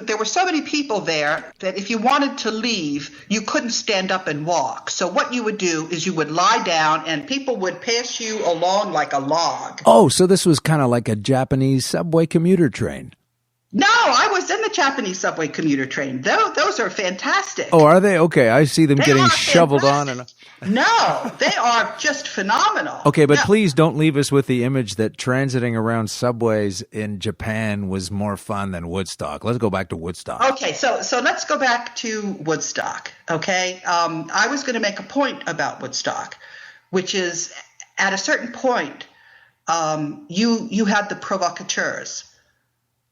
S4: There were so many people there that if you wanted to leave, you couldn't stand up and walk. So what you would do is you would lie down and people would pass you along like a log.
S3: Oh, so this was kind of like a Japanese subway commuter train.
S4: No, I was in the Japanese subway commuter train. Those are fantastic.
S3: Oh, are they? Okay, I see them getting shoveled
S4: fantastic.
S3: on.
S4: No, they are just phenomenal.
S3: Okay, but please don't leave us with the image that transiting around subways in Japan was more fun than Woodstock. Let's go back to Woodstock.
S4: Okay, so let's go back to Woodstock, okay? I was going to make a point about Woodstock, which is at a certain point, you had the provocateurs.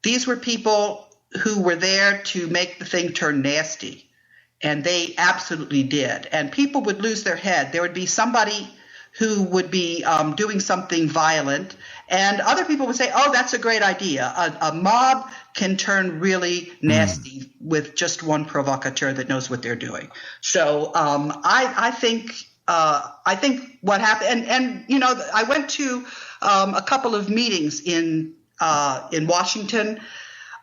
S4: These were people who were there to make the thing turn nasty, and they absolutely did. And people would lose their head. There would be somebody who would be doing something violent, and other people would say, oh, that's a great idea. A mob can turn really nasty with just one provocateur that knows what they're doing. So I think what happened, and you know, I went to a couple of meetings in Washington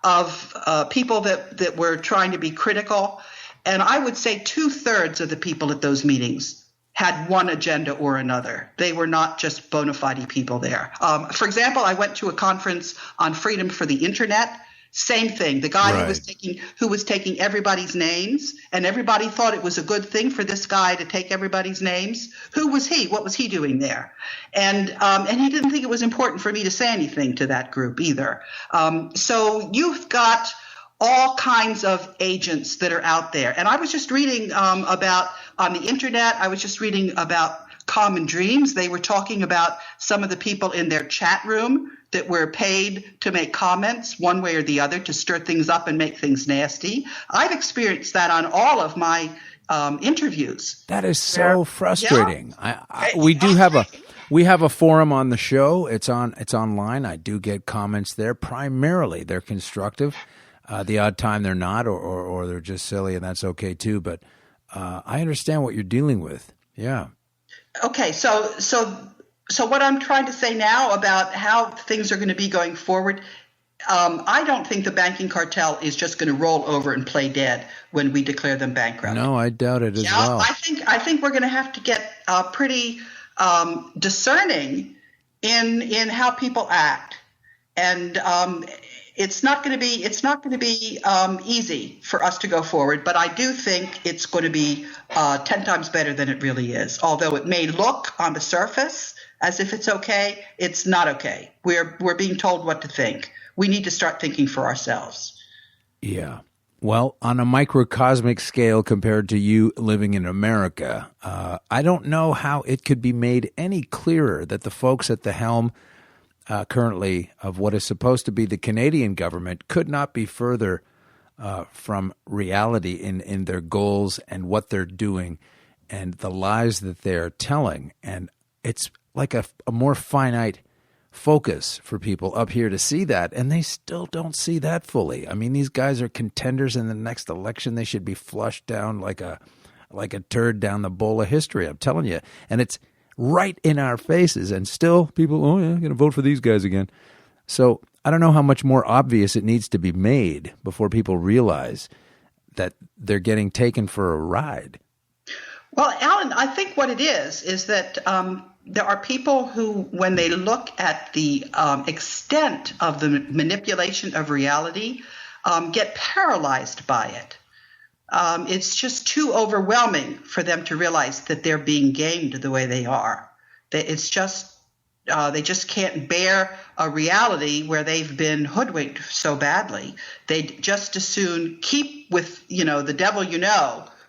S4: of people that were trying to be critical. And I would say 2/3 of the people at those meetings had one agenda or another. They were not just bona fide people there. For example, I went to a conference on freedom for the internet. Same thing. The guy who was taking everybody's names, and everybody thought it was a good thing for this guy to take everybody's names. Who was he? What was he doing there? And he didn't think it was important for me to say anything to that group either. So you've got all kinds of agents that are out there. And I was just reading about on the internet. I was just reading about Common Dreams. They were talking about some of the people in their chat room that were paid to make comments one way or the other to stir things up and make things nasty. I've experienced that on all of my interviews.
S3: That is so frustrating. Yeah. We have a forum on the show. It's online. I do get comments there. Primarily, they're constructive. The odd time they're not, or they're just silly, and that's okay too. But I understand what you're dealing with. Yeah.
S4: Okay, so what I'm trying to say now about how things are going to be going forward, I don't think the banking cartel is just going to roll over and play dead when we declare them bankrupt.
S3: No, I doubt it as well.
S4: I think we're going to have to get pretty discerning in how people act, and it's not going to be easy for us to go forward. But I do think it's going to be 10 times better than it really is. Although it may look on the surface as if it's okay, it's not okay. We're being told what to think. We need to start thinking for ourselves.
S3: Yeah. Well, on a microcosmic scale compared to you living in America, I don't know how it could be made any clearer that the folks at the helm currently of what is supposed to be the Canadian government could not be further from reality in their goals and what they're doing and the lies that they're telling. And it's like a more finite focus for people up here to see that, and they still don't see that fully. I mean, these guys are contenders in the next election. They should be flushed down like a turd down the bowl of history, I'm telling you. And it's right in our faces, and still people, oh yeah, I'm going to vote for these guys again. So I don't know how much more obvious it needs to be made before people realize that they're getting taken for a ride.
S4: Well, Alan, I think what it is that there are people who, when they look at the extent of the manipulation of reality, get paralyzed by it. It's just too overwhelming for them to realize that they're being gamed the way they are. It's just They just can't bear a reality where they've been hoodwinked so badly. They'd just as soon keep with, the devil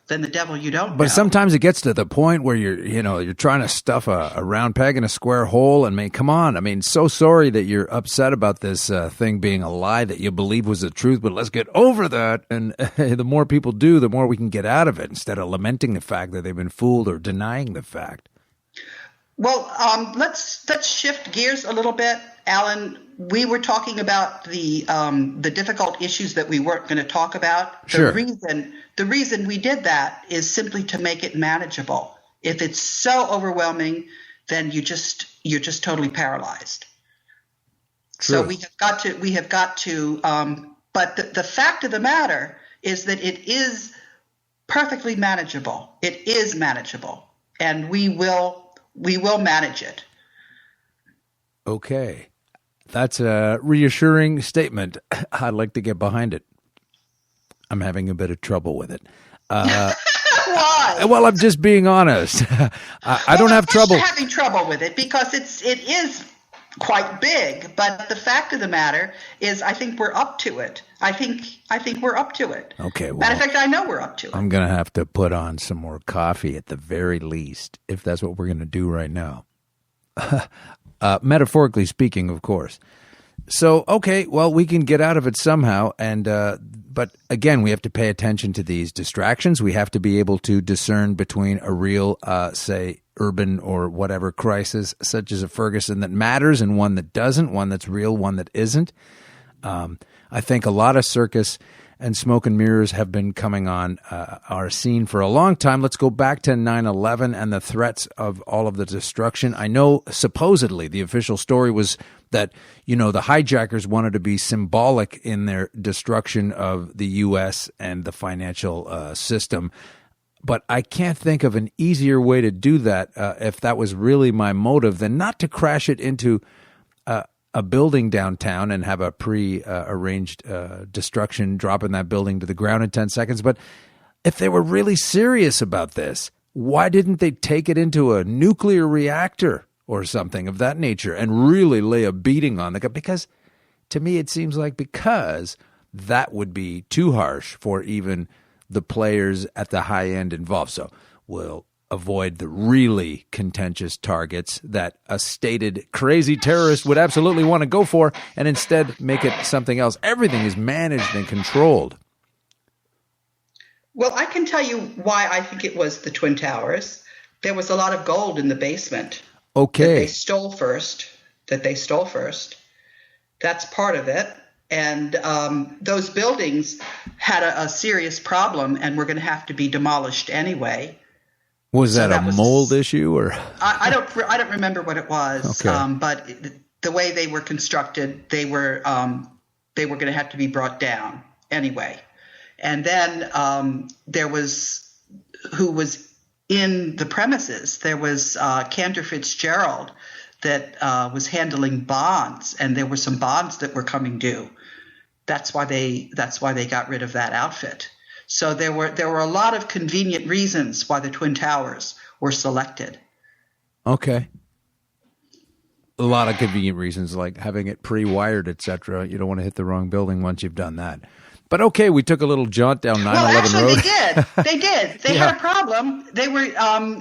S4: than the devil you don't know.
S3: But sometimes it gets to the point where you're trying to stuff a round peg in a square hole. And come on. So sorry that you're upset about this thing being a lie that you believe was the truth, but let's get over that. And the more people do, the more we can get out of it instead of lamenting the fact that they've been fooled or denying the fact.
S4: Well, let's shift gears a little bit, Alan. We were talking about the difficult issues that we weren't going to talk about.
S3: Sure.
S4: The reason we did that is simply to make it manageable. If it's so overwhelming, then you're just totally paralyzed.
S3: True.
S4: So we have got to. But the fact of the matter is that it is perfectly manageable. It is manageable, and we will manage it.
S3: Okay. That's a reassuring statement. I'd like to get behind it. I'm having a bit of trouble with it.
S4: Why?
S3: Well, I'm just being honest. I don't have trouble.
S4: You're having trouble with it because it is quite big. But the fact of the matter is, I think we're up to it. I think we're up to it.
S3: Okay. Well,
S4: matter of fact, I know we're up to it.
S3: I'm going to have to put on some more coffee at the very least, if that's what we're going to do right now. Metaphorically speaking, of course. So, okay, well, we can get out of it somehow. And but again, we have to pay attention to these distractions. We have to be able to discern between a real, say, urban or whatever crisis, such as a Ferguson, that matters and one that doesn't, one that's real, one that isn't. I think a lot of circus and smoke and mirrors have been coming on our scene for a long time. Let's go back to 9/11 and the threats of all of the destruction. I know supposedly the official story was that, the hijackers wanted to be symbolic in their destruction of the U.S. and the financial system. But I can't think of an easier way to do that if that was really my motive than not to crash it into a building downtown and have a pre-arranged destruction, dropping that building to the ground in 10 seconds. But if they were really serious about this, why didn't they take it into a nuclear reactor or something of that nature and really lay a beating on the guy? Because to me, it seems like because that would be too harsh for even the players at the high end involved. So we'll avoid the really contentious targets that a stated crazy terrorist would absolutely want to go for and instead make it something else. Everything is managed and controlled.
S4: Well, I can tell you why I think it was the Twin Towers. There was a lot of gold in the basement.
S3: Okay.
S4: That they stole first. That's part of it. And those buildings had a serious problem and were going to have to be demolished anyway.
S3: Was that a mold issue, or
S4: I don't remember what it was.
S3: Okay.
S4: But the way they were constructed, they were going to have to be brought down anyway. And then there was who was in the premises. There was Cantor Fitzgerald that was handling bonds, and there were some bonds that were coming due. That's why they got rid of that outfit. So there were a lot of convenient reasons why the Twin Towers were selected.
S3: Okay. A lot of convenient reasons, like having it pre-wired, etc. You don't want to hit the wrong building once you've done that. But okay, we took a little jaunt down 9/11 Road.
S4: They did. They had a problem. They were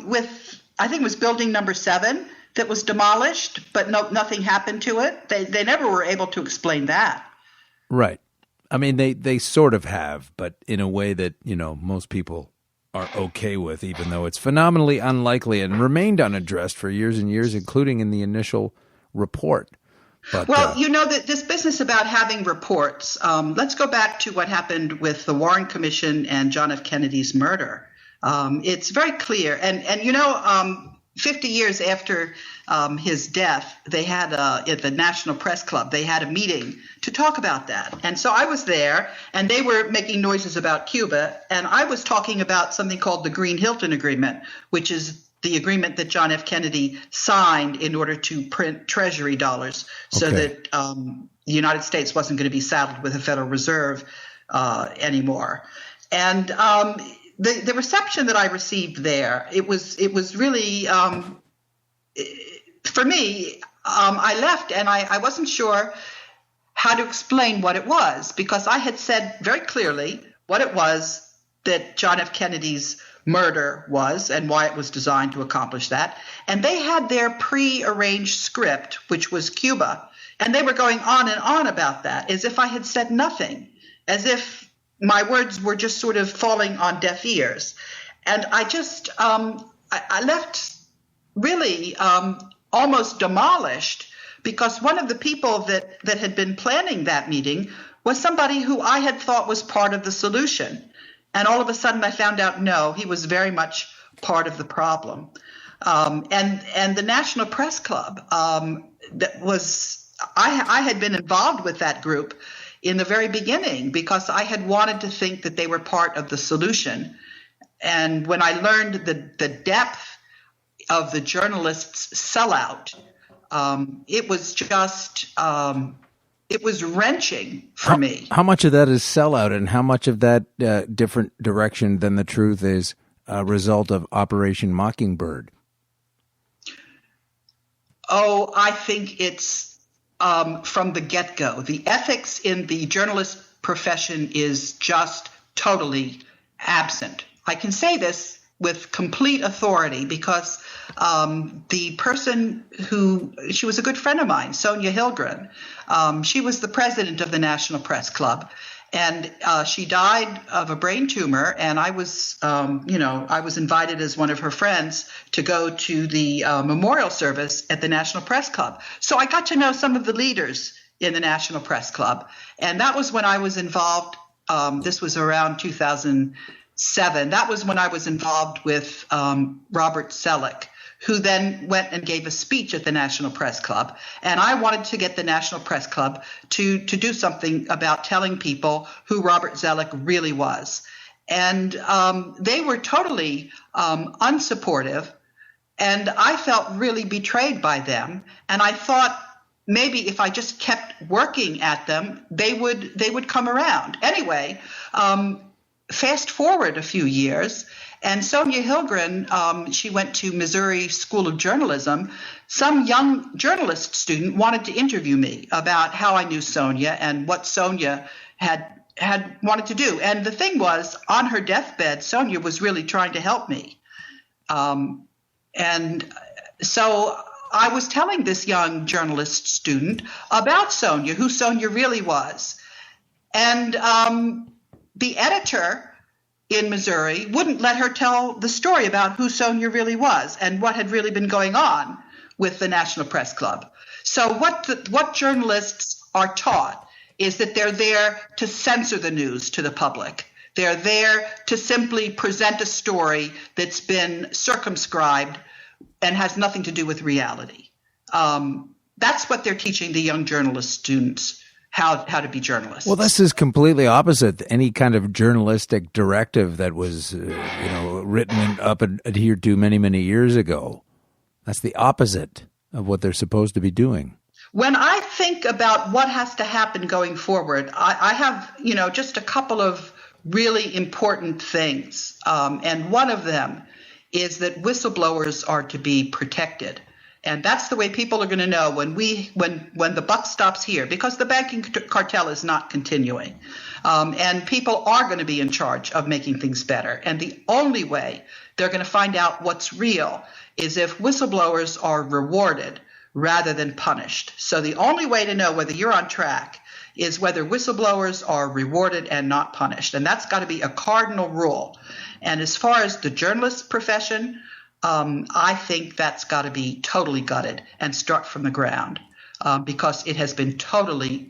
S4: with, I think it was building number 7 that was demolished, but nothing happened to it. They never were able to explain that.
S3: Right. I mean, they sort of have, but in a way that, most people are okay with, even though it's phenomenally unlikely and remained unaddressed for years and years, including in the initial report. But,
S4: well, that this business about having reports, let's go back to what happened with the Warren Commission and John F. Kennedy's murder. It's very clear. And 50 years after his death, they had at the National Press Club, they had a meeting to talk about that. And so I was there, and they were making noises about Cuba, and I was talking about something called the Green-Hilton Agreement, which is the agreement that John F. Kennedy signed in order to print Treasury dollars so that the United States wasn't going to be saddled with a Federal Reserve anymore. And the reception that I received there, it was really for me, I left, and I wasn't sure how to explain what it was, because I had said very clearly what it was that John F. Kennedy's murder was and why it was designed to accomplish that. And they had their pre-arranged script, which was Cuba, and they were going on and on about that as if I had said nothing, as if my words were just sort of falling on deaf ears. And I just, I left really almost demolished, because one of the people that had been planning that meeting was somebody who I had thought was part of the solution. And all of a sudden I found out, no, he was very much part of the problem. And the National Press Club, that was, I had been involved with that group in the very beginning, because I had wanted to think that they were part of the solution. And when I learned the depth of the journalists' sellout, it was just, it was wrenching for me.
S3: How much of that is sellout, and how much of that different direction than the truth is a result of Operation Mockingbird?
S4: Oh, I think it's from the get-go. The ethics in the journalist profession is just totally absent. I can say this with complete authority, because the person she was a good friend of mine, Sonia Hilgren. She was the president of the National Press Club, and she died of a brain tumor. And I was, I was invited as one of her friends to go to the memorial service at the National Press Club. So I got to know some of the leaders in the National Press Club, and that was when I was involved. This was around 2007. That was when I was involved with Robert Zellick, who then went and gave a speech at the National Press Club. And I wanted to get the National Press Club to do something about telling people who Robert Zellick really was. And they were totally unsupportive, and I felt really betrayed by them. And I thought maybe if I just kept working at them, they would come around. Anyway, fast forward a few years, and Sonia Hilgren, she went to Missouri School of Journalism. Some young journalist student wanted to interview me about how I knew Sonia and what Sonia had wanted to do. And the thing was, on her deathbed, Sonia was really trying to help me. And so I was telling this young journalist student about Sonia, who Sonia really was. And the editor in Missouri wouldn't let her tell the story about who Sonia really was and what had really been going on with the National Press Club. So what journalists are taught is that they're there to censor the news to the public. They're there to simply present a story that's been circumscribed and has nothing to do with reality. That's what they're teaching the young journalist students, how to be journalists.
S3: Well, this is completely opposite any kind of journalistic directive that was, written up and adhered to many, many years ago. That's the opposite of what they're supposed to be doing.
S4: When I think about what has to happen going forward, I have, just a couple of really important things. And one of them is that whistleblowers are to be protected. And that's the way people are going to know when the buck stops here, because the banking cartel is not continuing. And people are going to be in charge of making things better. And the only way they're going to find out what's real is if whistleblowers are rewarded rather than punished. So the only way to know whether you're on track is whether whistleblowers are rewarded and not punished. And that's got to be a cardinal rule. And as far as the journalist profession, I think that's got to be totally gutted and struck from the ground, because it has been totally,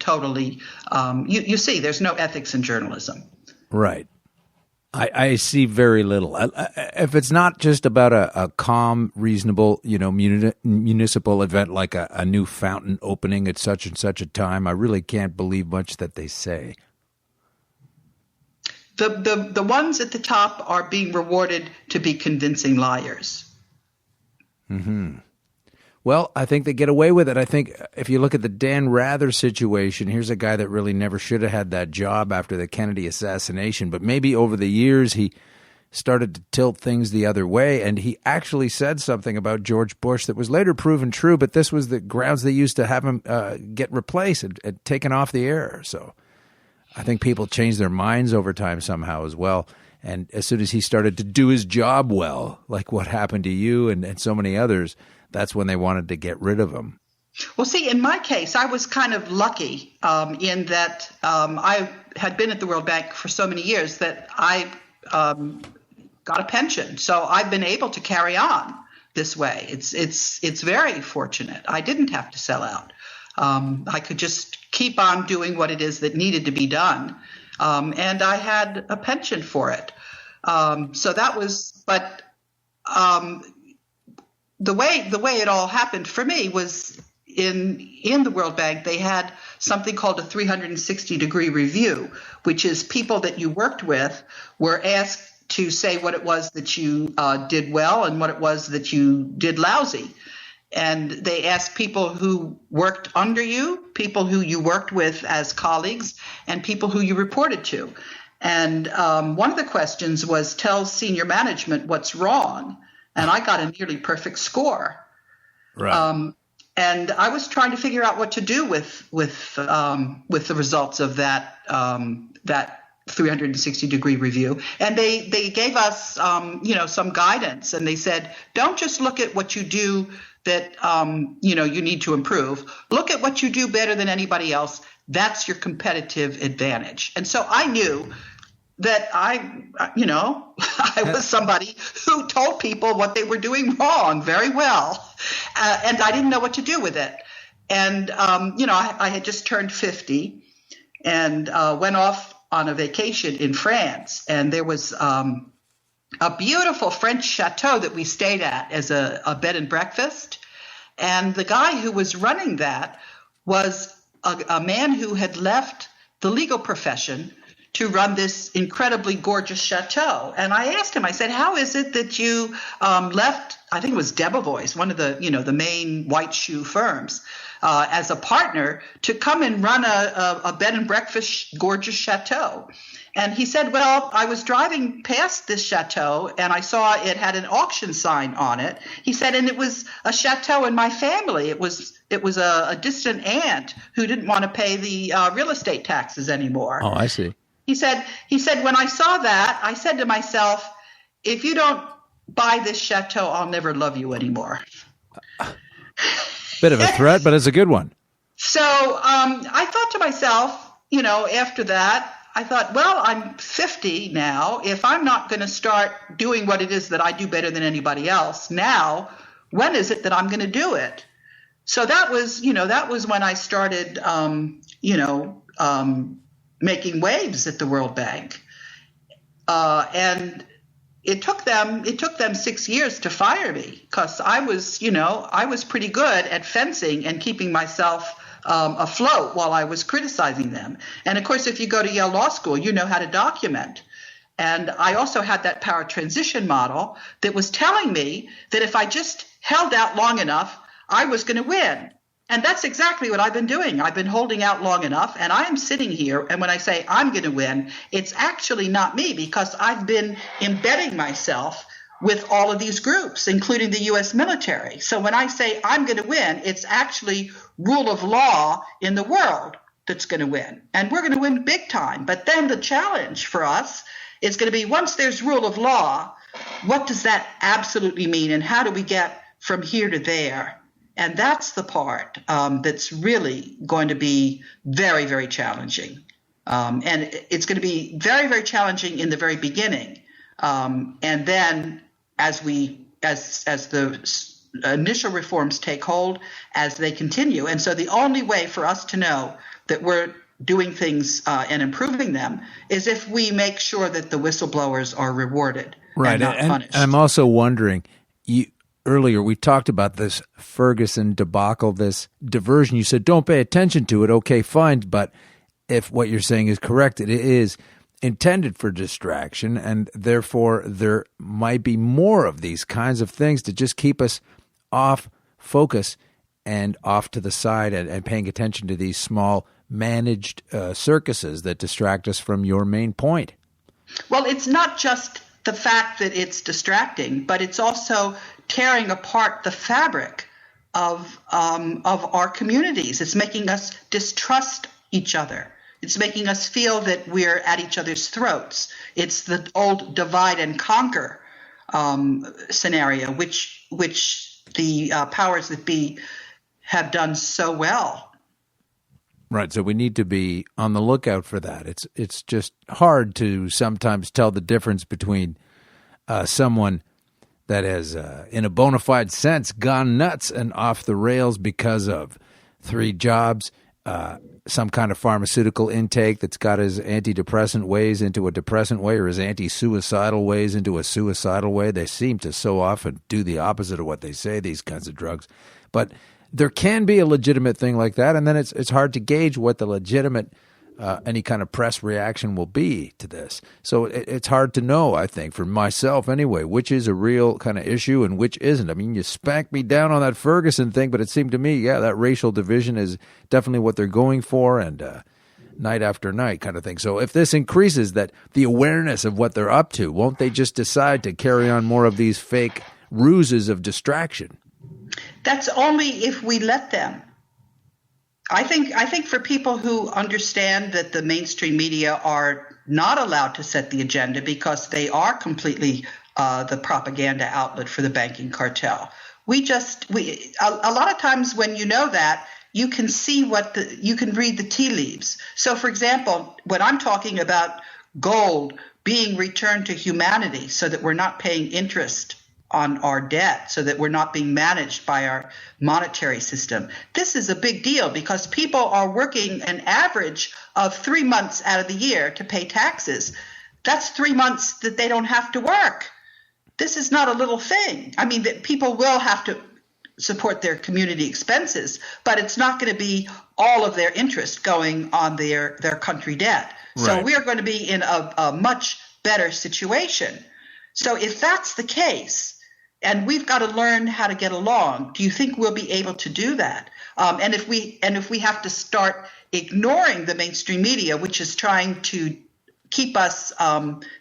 S4: you see, there's no ethics in journalism.
S3: Right. I see very little. If it's not just about a calm, reasonable, municipal event like a new fountain opening at such and such a time, I really can't believe much that they say.
S4: The ones at the top are being rewarded to be convincing liars.
S3: Mm-hmm. Well, I think they get away with it. I think if you look at the Dan Rather situation, here's a guy that really never should have had that job after the Kennedy assassination, but maybe over the years he started to tilt things the other way. And he actually said something about George Bush that was later proven true, but this was the grounds they used to have him get replaced and taken off the air. So I think people change their minds over time somehow as well. And as soon as he started to do his job well, like what happened to you and so many others, that's when they wanted to get rid of him.
S4: Well, see, in my case, I was kind of lucky in that I had been at the World Bank for so many years that I got a pension. So I've been able to carry on this way. It's very fortunate. I didn't have to sell out. I could just keep on doing what it is that needed to be done. And I had a pension for it. So that was, but the way it all happened for me was in the World Bank, they had something called a 360-degree review, which is people that you worked with were asked to say what it was that you did well and what it was that you did lousy. And they asked people who worked under you, people who you worked with as colleagues, and people who you reported to. And one of the questions was, tell senior management what's wrong. And I got a nearly perfect score.
S3: Right.
S4: And I was trying to figure out what to do with the results of that 360-degree review. And they gave us some guidance, and they said, don't just look at what you do that you need to improve. Look at what you do better than anybody else. That's your competitive advantage. And so I knew that I was somebody who told people what they were doing wrong very well, and I didn't know what to do with it. And I had just turned 50 and went off on a vacation in France, and there was a beautiful French chateau that we stayed at as a bed and breakfast. And the guy who was running that was a man who had left the legal profession to run this incredibly gorgeous chateau. And I asked him, I said, how is it that you left, I think it was Debevoise, one of the main white shoe firms, as a partner to come and run a bed and breakfast gorgeous chateau? And he said, well, I was driving past this chateau and I saw it had an auction sign on it. He said, and it was a chateau in my family. It was a distant aunt who didn't want to pay the real estate taxes anymore.
S3: Oh, I see.
S4: He said, when I saw that, I said to myself, if you don't buy this chateau, I'll never love you anymore.
S3: Bit of a threat, but it's a good one.
S4: So I thought to myself, after that, I thought, well, I'm 50 now. If I'm not going to start doing what it is that I do better than anybody else now, when is it that I'm going to do it? So that was when I started, making waves at the World Bank. And it took them 6 years to fire me because I was pretty good at fencing and keeping myself afloat while I was criticizing them. And of course, if you go to Yale Law School, you know how to document. And I also had that power transition model that was telling me that if I just held out long enough, I was going to win. And that's exactly what I've been doing. I've been holding out long enough, and I am sitting here, and when I say I'm going to win, it's actually not me because I've been embedding myself with all of these groups, including the U.S. military. So when I say I'm going to win, it's actually rule of law in the world that's going to win. And we're going to win big time. But then the challenge for us is going to be once there's rule of law, what does that absolutely mean? And how do we get from here to there? And that's the part that's really going to be very, very challenging. And it's going to be very, very challenging in the very beginning. And then as the initial reforms take hold, as they continue. And so the only way for us to know that we're doing things and improving them is if we make sure that the whistleblowers are rewarded and not punished.
S3: And I'm also wondering, earlier we talked about this Ferguson debacle, this diversion. You said, don't pay attention to it. Okay, fine. But if what you're saying is correct, it is intended for distraction, and therefore there might be more of these kinds of things to just keep us off focus and off to the side and paying attention to these small managed circuses that distract us from your main point.
S4: Well, it's not just the fact that it's distracting, but it's also tearing apart the fabric of our communities. It's making us distrust each other. It's making us feel that we're at each other's throats. It's the old divide and conquer scenario, which the powers that be have done so well.
S3: Right, so we need to be on the lookout for that. It's just hard to sometimes tell the difference between someone that has, in a bona fide sense, gone nuts and off the rails because of 3 jobs, some kind of pharmaceutical intake that's got his antidepressant ways into a depressant way or his anti-suicidal ways into a suicidal way. They seem to so often do the opposite of what they say, these kinds of drugs. But there can be a legitimate thing like that, and then it's hard to gauge what the legitimate any kind of press reaction will be to this. So it's hard to know, I think, for myself anyway, which is a real kind of issue and which isn't. I mean, you spanked me down on that Ferguson thing, but it seemed to me, yeah, that racial division is definitely what they're going for, and night after night kind of thing. So if this increases that the awareness of what they're up to, won't they just decide to carry on more of these fake ruses of distraction?
S4: That's only if we let them. I think for people who understand that the mainstream media are not allowed to set the agenda because they are completely the propaganda outlet for the banking cartel. A lot of times when you know that, you can see you can read the tea leaves. So for example, when I'm talking about gold being returned to humanity so that we're not paying interest on our debt, so that we're not being managed by our monetary system. This is a big deal because people are working an average of 3 months out of the year to pay taxes. That's 3 months that they don't have to work. This is not a little thing. I mean, that people will have to support their community expenses, but it's not going to be all of their interest going on their country debt. Right. So we are going to be in a much better situation. So if that's the case, and we've got to learn how to get along, do you think we'll be able to do that? And if we have to start ignoring the mainstream media, which is trying to keep us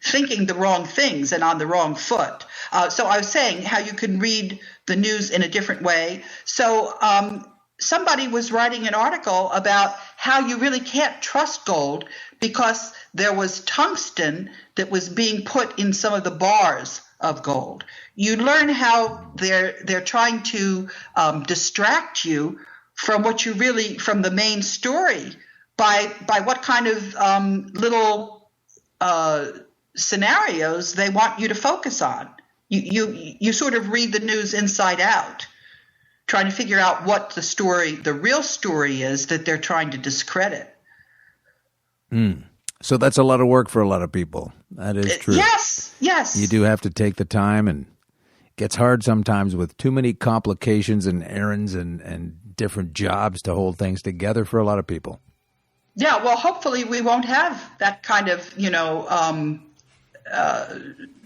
S4: thinking the wrong things and on the wrong foot. So I was saying how you can read the news in a different way. So somebody was writing an article about how you really can't trust gold because there was tungsten that was being put in some of the bars of gold. You learn how they're trying to distract you from what you really, from the main story by what kind of little scenarios they want you to focus on. You sort of read the news inside out, trying to figure out what the real story is that they're trying to discredit.
S3: So that's a lot of work for a lot of people. That is true.
S4: Yes. You
S3: do have to take the time, and it gets hard sometimes with too many complications and errands and different jobs to hold things together for a lot of people.
S4: Yeah, well, hopefully we won't have that kind of,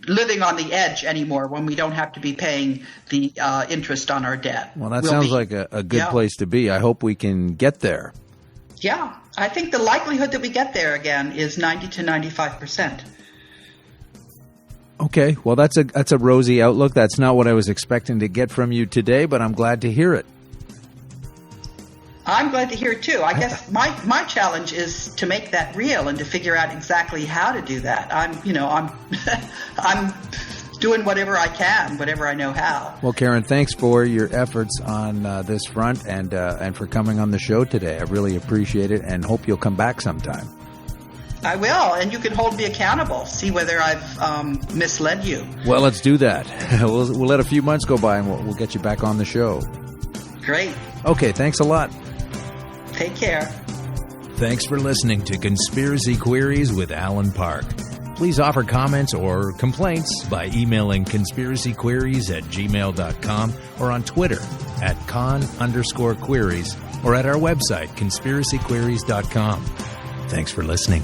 S4: living on the edge anymore when we don't have to be paying the interest on our debt.
S3: Well, that sounds like a good place to be. I hope we can get there.
S4: Yeah, I think the likelihood that we get there again is 90 to 95%.
S3: Okay, well, that's a rosy outlook. That's not what I was expecting to get from you today, but I'm glad to hear it.
S4: I'm glad to hear it too. I guess my challenge is to make that real and to figure out exactly how to do that. I'm doing whatever I can, whatever I know how.
S3: Well, Karen, thanks for your efforts on this front and for coming on the show today. I really appreciate it and hope you'll come back sometime.
S4: I will, and you can hold me accountable. See whether I've misled you. Well,
S3: let's do that. We'll let a few months go by and we'll get you back on the show.
S4: Great.
S3: Okay, thanks a lot.
S4: Take care.
S3: Thanks for listening to Conspiracy Queries with Alan Park. Please offer comments or complaints by emailing conspiracyqueries@gmail.com or on Twitter @con_queries or at our website conspiracyqueries.com. Thanks for listening.